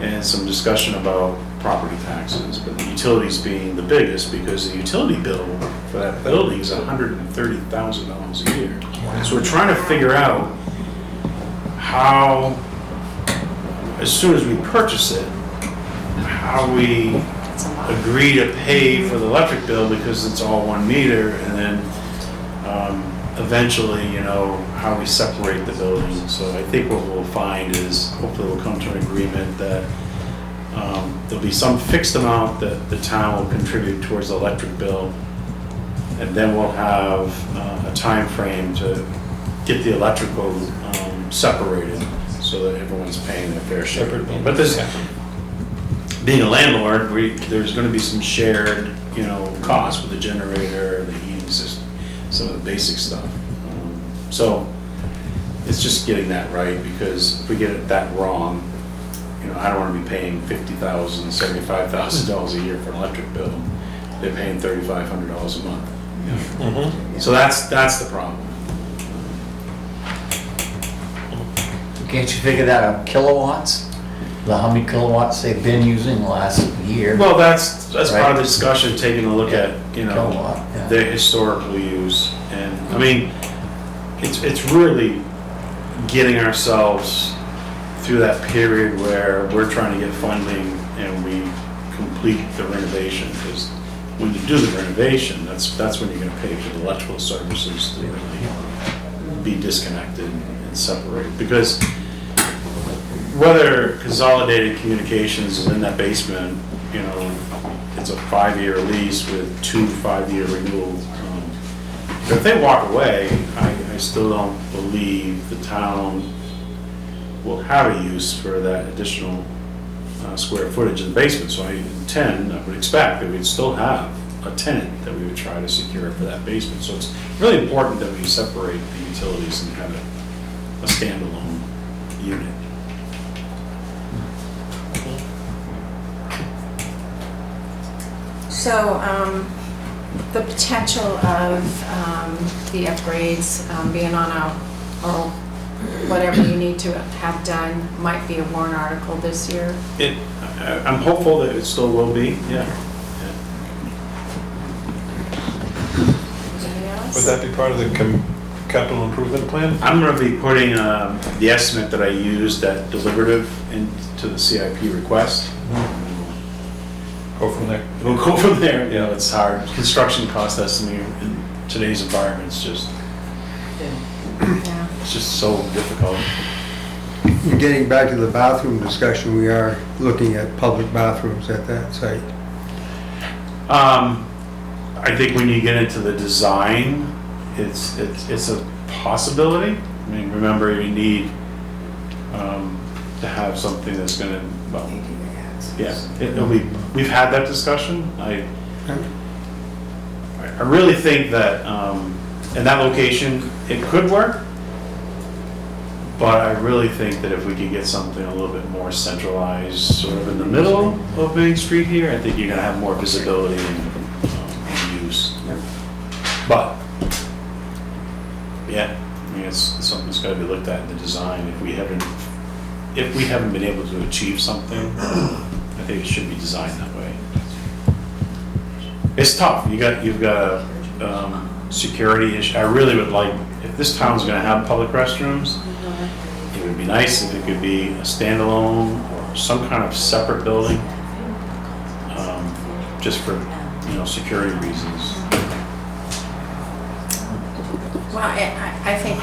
and some discussion about property taxes, but the utilities being the biggest, because the utility bill for that building is $130,000 a year. So we're trying to figure out how, as soon as we purchase it, how we agree to pay for the electric bill, because it's all 1 meter, and then eventually, how we separate the building. So I think what we'll find is, hopefully we'll come to an agreement that there'll be some fixed amount that the town will contribute towards the electric bill, and then we'll have a time frame to get the electrical separated so that everyone's paying their fair share. But this, being a landlord, there's going to be some shared, costs with the generator, the heating system, some of the basic stuff. So it's just getting that right, because if we get it that wrong, I don't want to be paying $50,000, $75,000 a year for an electric bill. They're paying $3,500 a month. Mm-hmm. So that's the problem. Can't you figure that out, kilowatts? How many kilowatts they've been using the last year? Well, that's Right. part of the discussion, taking a look at, Kilowatt, yeah. their historical use. And, I mean, it's really getting ourselves through that period where we're trying to get funding and we complete the renovation. Because when you do the renovation, that's when you're gonna pay for the electrical services to really be disconnected and separated. Because whether Consolidated Communications is in that basement, it's a 5-year lease with 2 5-year renewals. But if they walk away, I still don't believe the town will have a use for that additional square footage in the basement. So I would expect that we'd still have a tenant that we would try to secure for that basement. So it's really important that we separate the utilities and have a standalone unit. So, the potential of the upgrades being on or whatever you need to have done might be a warrant article this year. I'm hopeful that it still will be, yeah. Anybody else? Would that be part of the capital improvement plan? I'm gonna be putting the estimate that I used, that deliberative, into the CIP request. Go from there. We'll go from there. It's hard. Construction cost estimate in today's environment is just, Yeah. it's just so difficult. And getting back to the bathroom discussion, we are looking at public bathrooms at that site. I think when you get into the design, it's a possibility. I mean, remember, you need to have something that's gonna, well, yeah, we've had that discussion. I really think that in that location, it could work, but I really think that if we could get something a little bit more centralized, sort of in the middle of Main Street here, I think you're gonna have more visibility and use. But, yeah, I mean, it's something that's gotta be looked at in the design. If we haven't been able to achieve something, I think it should be designed that way. It's tough. You've got a security issue. I really would like, if this town's gonna have public restrooms, it would be nice if it could be a standalone or some kind of separate building, just for, security reasons. Well, I think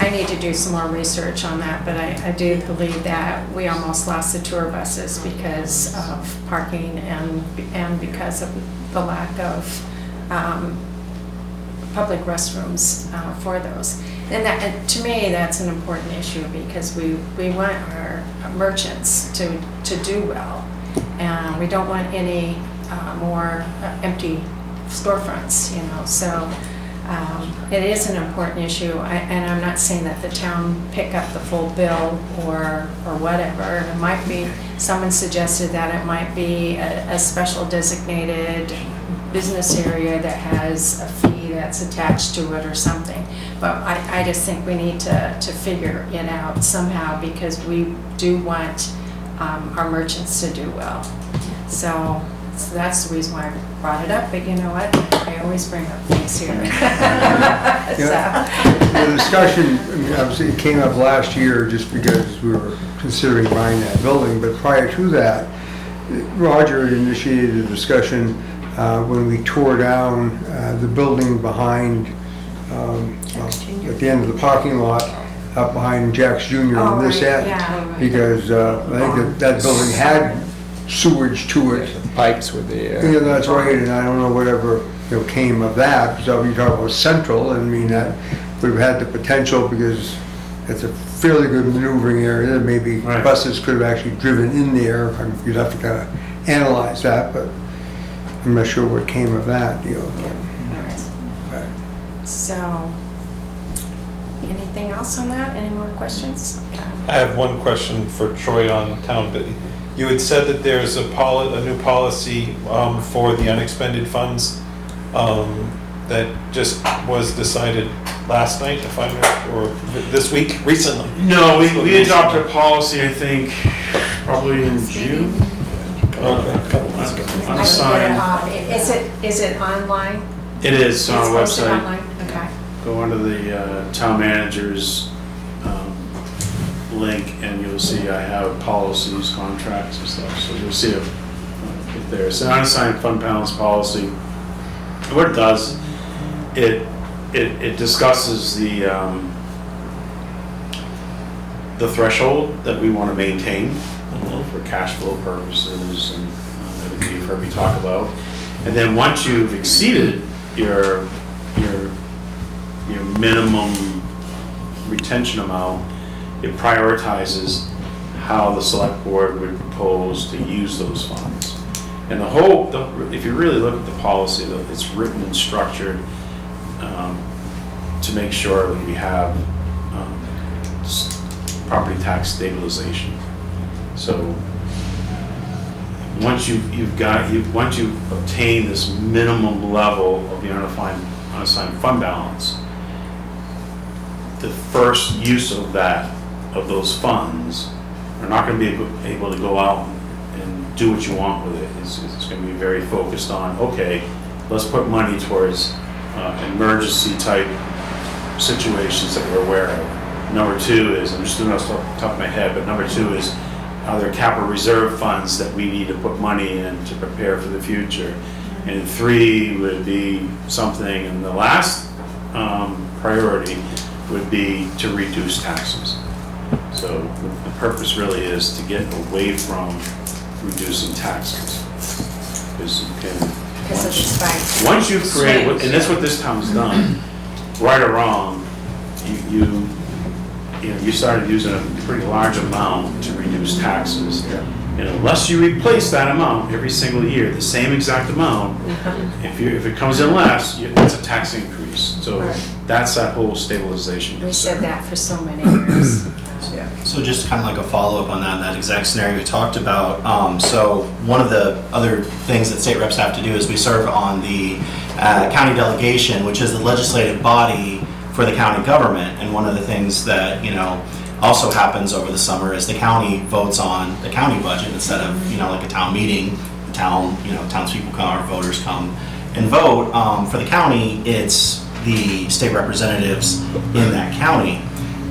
I need to do some more research on that, but I do believe that we almost lost the tour buses because of parking and because of the lack of public restrooms for those. And that, to me, that's an important issue because we want our merchants to do well. And we don't want any more empty storefronts, so It is an important issue, and I'm not saying that the town pick up the full bill or whatever. It might be, someone suggested that it might be a special designated business area that has a fee that's attached to it or something. But I just think we need to figure it out somehow, because we do want our merchants to do well. So that's the reason why I brought it up, but you know what? I always bring up things here. The discussion, I mean, obviously it came up last year just because we were considering buying that building, but prior to that, Roger initiated a discussion when we tore down the building behind, at the end of the parking lot, up behind Jack's Jr. on this end. Yeah. Because I think that building had sewage to it. Pipes with the, Yeah, that's right, and I don't know whatever, came of that. So you talk about Central, I mean, that would have had the potential, because it's a fairly good maneuvering area. Maybe Right. buses could have actually driven in there. You'd have to kind of analyze that, but I'm not sure what came of that deal. So, anything else on that? Any more questions? I have one question for Troy on town, but you had said that there's a new policy for the unexpended funds that just was decided last night, if I'm right, or this week, recently. No, we adopted a policy, I think, probably in June. Okay. I can get it Unassigned. off. Is it online? It is on our It's posted website. online? Okay. Go under the town manager's link, and you'll see I have policies, contracts and stuff, so you'll see it there. It's an unassigned fund balance policy. What it does, it discusses the threshold that we want to maintain for cash flow purposes and everything you've heard me talk about. And then once you've exceeded your minimum retention amount, it prioritizes how the select board would propose to use those funds. And if you really look at the policy, it's written and structured to make sure that we have property tax stabilization. So once you've obtained this minimum level of the unassigned fund balance, the first use of those funds are not going to be able to go out and do what you want with it. It's going to be very focused on, okay, let's put money towards emergency type situations that we're aware of. Number two is, I'm just doing this off the top of my head, but number two is, are there capital reserve funds that we need to put money in to prepare for the future? And three would be something, and the last priority would be to reduce taxes. So the purpose really is to get away from reducing taxes. Because you can, Because of the spike. once you've created, and that's what this town's done, right or wrong, you started using a pretty large amount to reduce taxes. And unless you replace that amount every single year, the same exact amount, if it comes in less, it's a tax increase. So that's that whole stabilization. We said that for so many years. So just kind of like a follow-up on that exact scenario we talked about. So one of the other things that state reps have to do is we serve on the county delegation, which is the legislative body for the county government. And one of the things that, also happens over the summer is the county votes on the county budget instead of, like a town meeting. The townspeople come, our voters come and vote. For the county, it's the state representatives in that county.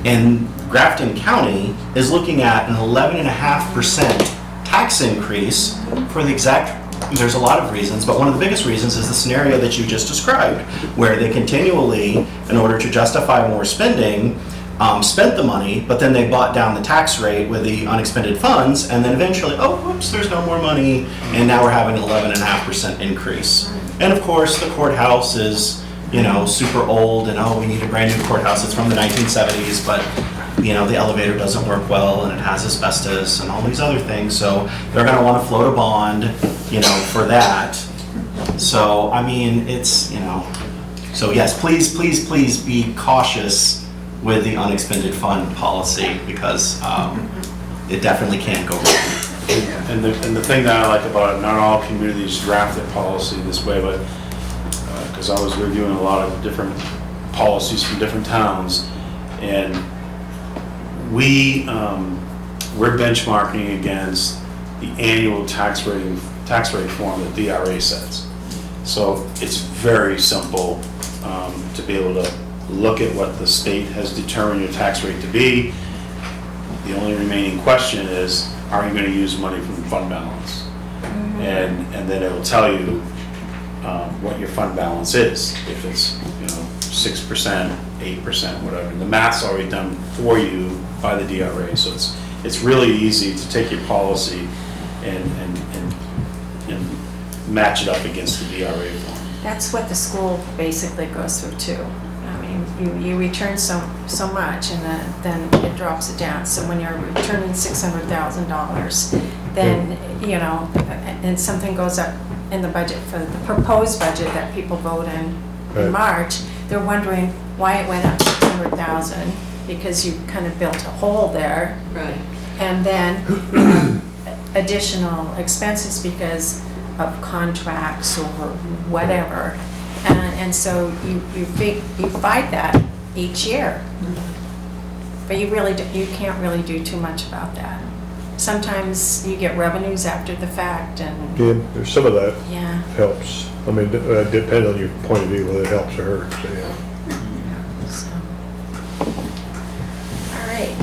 And Grafton County is looking at an 11.5% tax increase for the exact, there's a lot of reasons, but one of the biggest reasons is the scenario that you just described, where they continually, in order to justify more spending, spent the money, but then they bought down the tax rate with the unexpended funds, and then eventually, oh, whoops, there's no more money, and now we're having an 11.5% increase. And of course, the courthouse is, super old, and we need a brand new courthouse. It's from the 1970s, but the elevator doesn't work well, and it has asbestos and all these other things, so they're gonna wanna float a bond, for that. So, I mean, it's, So yes, please, please, please be cautious with the unexpended fund policy because it definitely can go wrong. And the thing that I like about it, not all communities draft their policy this way, but, because I was reviewing a lot of different policies from different towns, and we're benchmarking against the annual tax rate form that DRA sets. So it's very simple to be able to look at what the state has determined your tax rate to be. The only remaining question is, are you going to use money from the fund balance? And then it'll tell you what your fund balance is. If it's 6%, 8%, whatever. And the math's already done for you by the DRA, so it's really easy to take your policy and match it up against the DRA form. That's what the school basically goes through too. I mean, you return so much and then it drops it down. So when you're returning $600,000, then, and something goes up in the budget for the proposed budget that people vote in March, they're wondering why it went up 600,000 because you kind of built a hole there. Right. And then you have additional expenses because of contracts or whatever. And so you fight that each year. But you can't really do too much about that. Sometimes you get revenues after the fact and. Yeah, there's some of that Yeah. helps. I mean, it depends on your point of view, whether it helps or hurts, so, yeah. All right,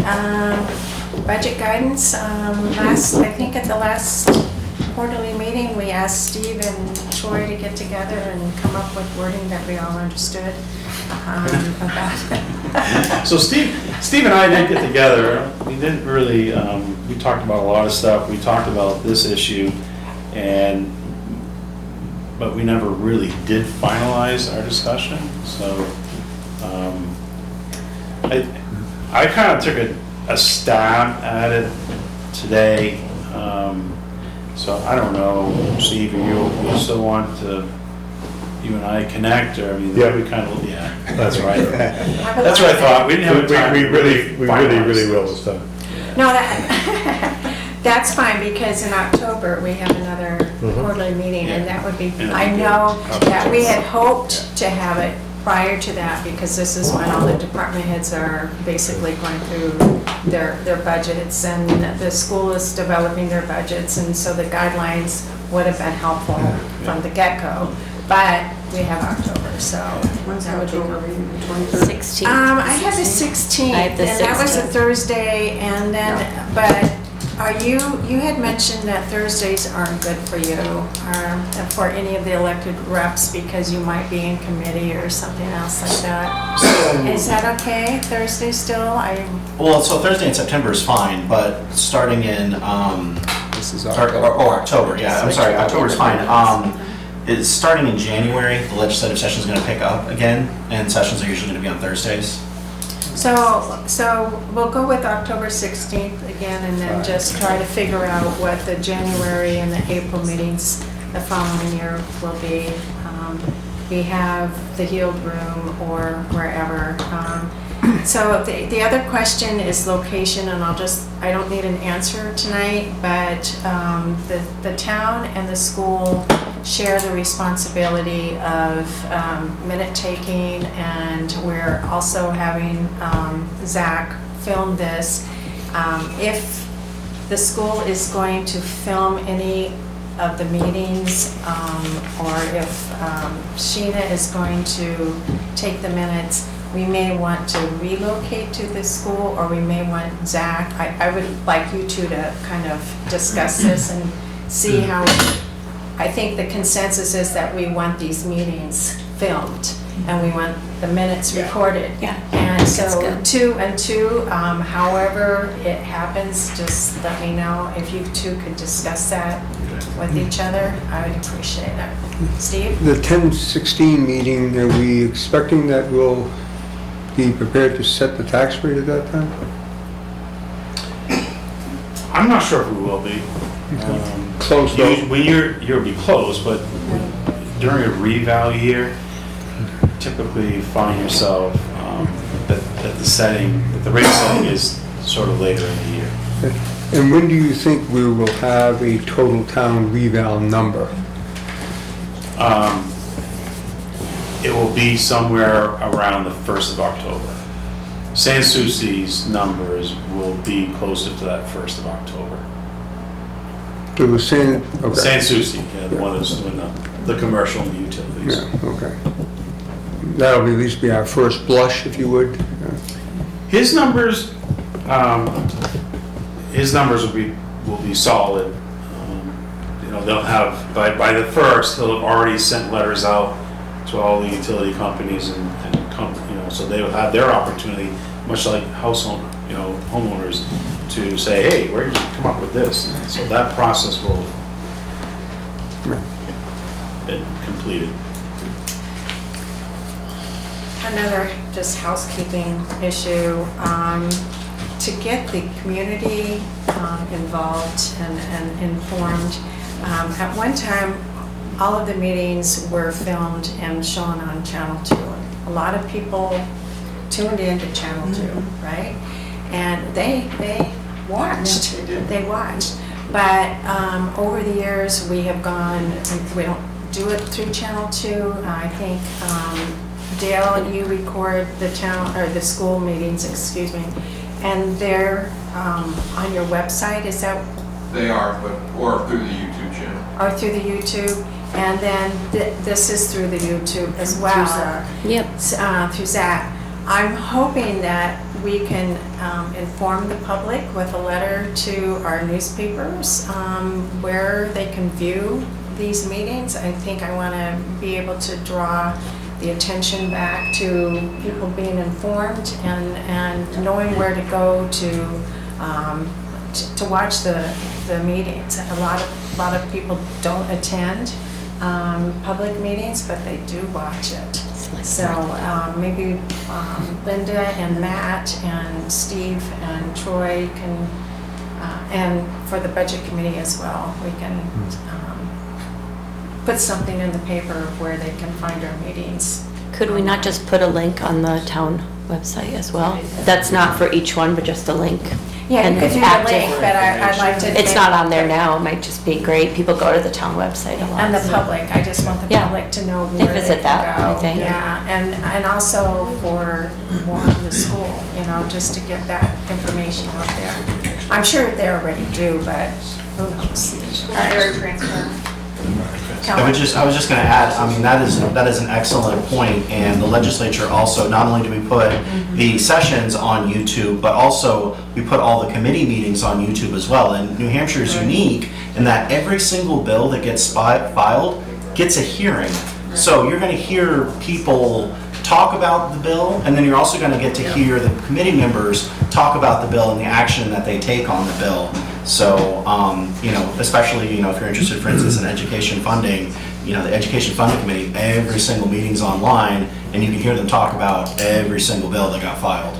budget guidance, I think at the last quarterly meeting, we asked Steve and Troy to get together and come up with wording that we all understood about. So Steve and I did get together. We didn't really, we talked about a lot of stuff. We talked about this issue, but we never really did finalize our discussion. So I kind of took a stab at it today. So I don't know, Steve, you still want to, you and I connect, or I mean, Yeah. we kind of, yeah, that's right. That's what I thought. We didn't have time. We really finalize will this. this time. No, that's fine, because in October, we have another quarterly meeting, and that would be, I know that we had hoped to have it prior to that, because this is when all the department heads are basically going through their budgets, and the school is developing their budgets, and so the guidelines would have been helpful from the get-go, but we have October, so. When's that would be October good. meeting, the 23rd? 16th. I have the 16th, I have the and that was a 16th. Thursday, and then, but you had mentioned that Thursdays aren't good for you, for any of the elected reps, because you might be in committee or something else like that. Is that okay, Thursday still? Well, so Thursday in September is fine, but starting in, This is October, yeah, I'm sorry, October's fine. It's starting in January, the legislative session is gonna pick up again, and sessions are usually gonna be on Thursdays. So we'll go with October 16th again, and then just try to figure out what the January and the April meetings the following year will be. We have the Heald Room or wherever. So the other question is location, and I don't need an answer tonight, but the town and the school share the responsibility of minute taking, and we're also having Zach film this. If the school is going to film any of the meetings, or if Sheena is going to take the minutes, we may want to relocate to the school, or we may want Zach. I would like you two to kind of discuss this and see how. I think the consensus is that we want these meetings filmed, and we want the minutes recorded. Yeah. And so That's two and two, however it happens, just let me know. If you two could discuss that with each other, I would appreciate it. Steve? The 10/16 meeting, are we expecting that we'll be prepared to set the tax rate at that time? I'm not sure if we will be. Close though. When you'll be close, but during a reval year, typically find yourself that the rate setting is sort of later in the year. And when do you think we will have a total town reval number? It will be somewhere around the 1st of October. Sans Souci's numbers will be closer to that 1st of October. To the same, okay. Sans Souci, yeah, the one that's doing the commercial and the utilities. Yeah, okay. That'll at least be our first blush, if you would. His numbers will be solid. You know, they'll have, by the 1st, he'll have already sent letters out to all the utility companies and you know, so they will have their opportunity, much like homeowners, to say, hey, where did you come up with this? And so that process will have been completed. Another just housekeeping issue, to get the community involved and informed. At one time, all of the meetings were filmed and shown on Channel 2. A lot of people tuned in to Channel 2, right? And they watched. They watched. But over the years, we have gone, we don't do it through Channel 2. I think, Dale, you record the the school meetings, excuse me, and they're on your website, is that? They are, or through the YouTube channel. Or through the YouTube, and then this is through the YouTube as well. Yep. Through Zach. I'm hoping that we can inform the public with a letter to our newspapers where they can view these meetings. I think I want to be able to draw the attention back to people being informed and knowing where to go to watch the meetings. A lot of people don't attend public meetings, but they do watch it. So maybe Linda and Matt and Steve and Troy can, and for the budget committee as well, we can put something in the paper of where they can find our meetings. Could we not just put a link on the town website as well? That's not for each one, but just a link. Yeah, And you could do the active- link, but I'd like to. It's not on there now, it might just be great, people go to the town website a lot. And the so- public, I just want the Yeah. public to know They where they visit can that, go. I think. Yeah, and also for more of the school, you know, just to get that information out there. I'm sure they already do, but who knows? Very transparent. I was just going to add, I mean, that is an excellent point, and the legislature also, not only do we put the sessions on YouTube, but also we put all the committee meetings on YouTube as well. And New Hampshire is unique in that every single bill that gets filed gets a hearing. So you're going to hear people talk about the bill, and then you're also going to get to hear the committee members talk about the bill and the action that they take on the bill. So, you know, especially, you know, if you're interested, for instance, in education funding, you know, the Education Funding Committee, every single meeting's online, and you can hear them talk about every single bill that got filed.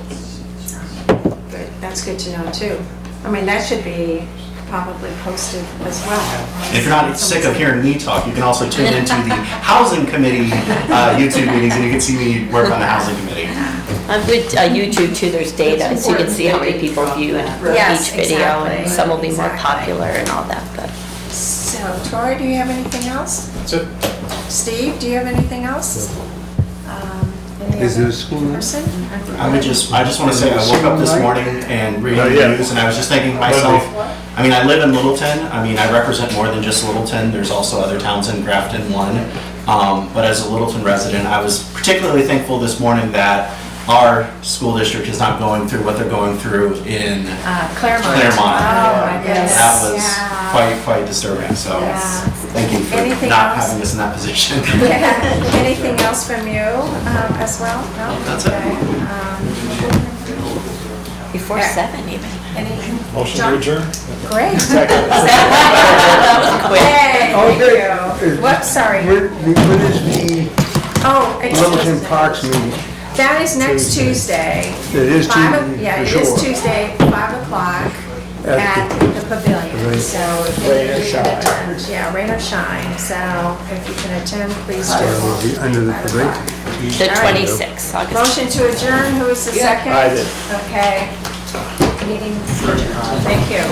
Good, that's good to know too. I mean, that should be probably posted as well. And if you're not sick of hearing me talk, you can also tune into the Housing Committee YouTube meetings, and you can see me work on the Housing Committee. With YouTube too, there's data, so you can see how many people view Yes, each video, exactly, and some will be more exactly. popular and all that, but. So, Troy, do you have anything else? That's it. Steve, do you have anything else? Any Is other it a school night? person? I just want to say, I woke up this morning and reading the news, and I was just thinking to myself, I mean, I live in Littleton. I mean, I represent more than just Littleton. There's also other towns in Grafton, but as a Littleton resident, I was particularly thankful this morning that our school district is not going through what they're going through in Claremont. Claremont. Oh, my goodness. That was Yeah. quite disturbing, so Yeah. thank you for Anything not else? having us in that position. Yeah. Anything else from you as well? No? That's it. Okay. Before Yeah. 7 even. Any? Motion to John? adjourn? Great. That was quick. Yay, Oh, thank good. you. Whoops, sorry. When is Oh, the Littleton excuse me. Parks meeting? That is next Tuesday. It is Five o- Tuesday, Yeah, for it is sure. Tuesday, 5 o'clock. at the pavilion. Right. So if Rain or you can shine. attend, yeah, rain or shine. So if you can attend, please do. Will be under the pavilion. The All right. 26th, August. Motion to adjourn, who is the second? I did. Okay. Meeting adjourned. Thank you.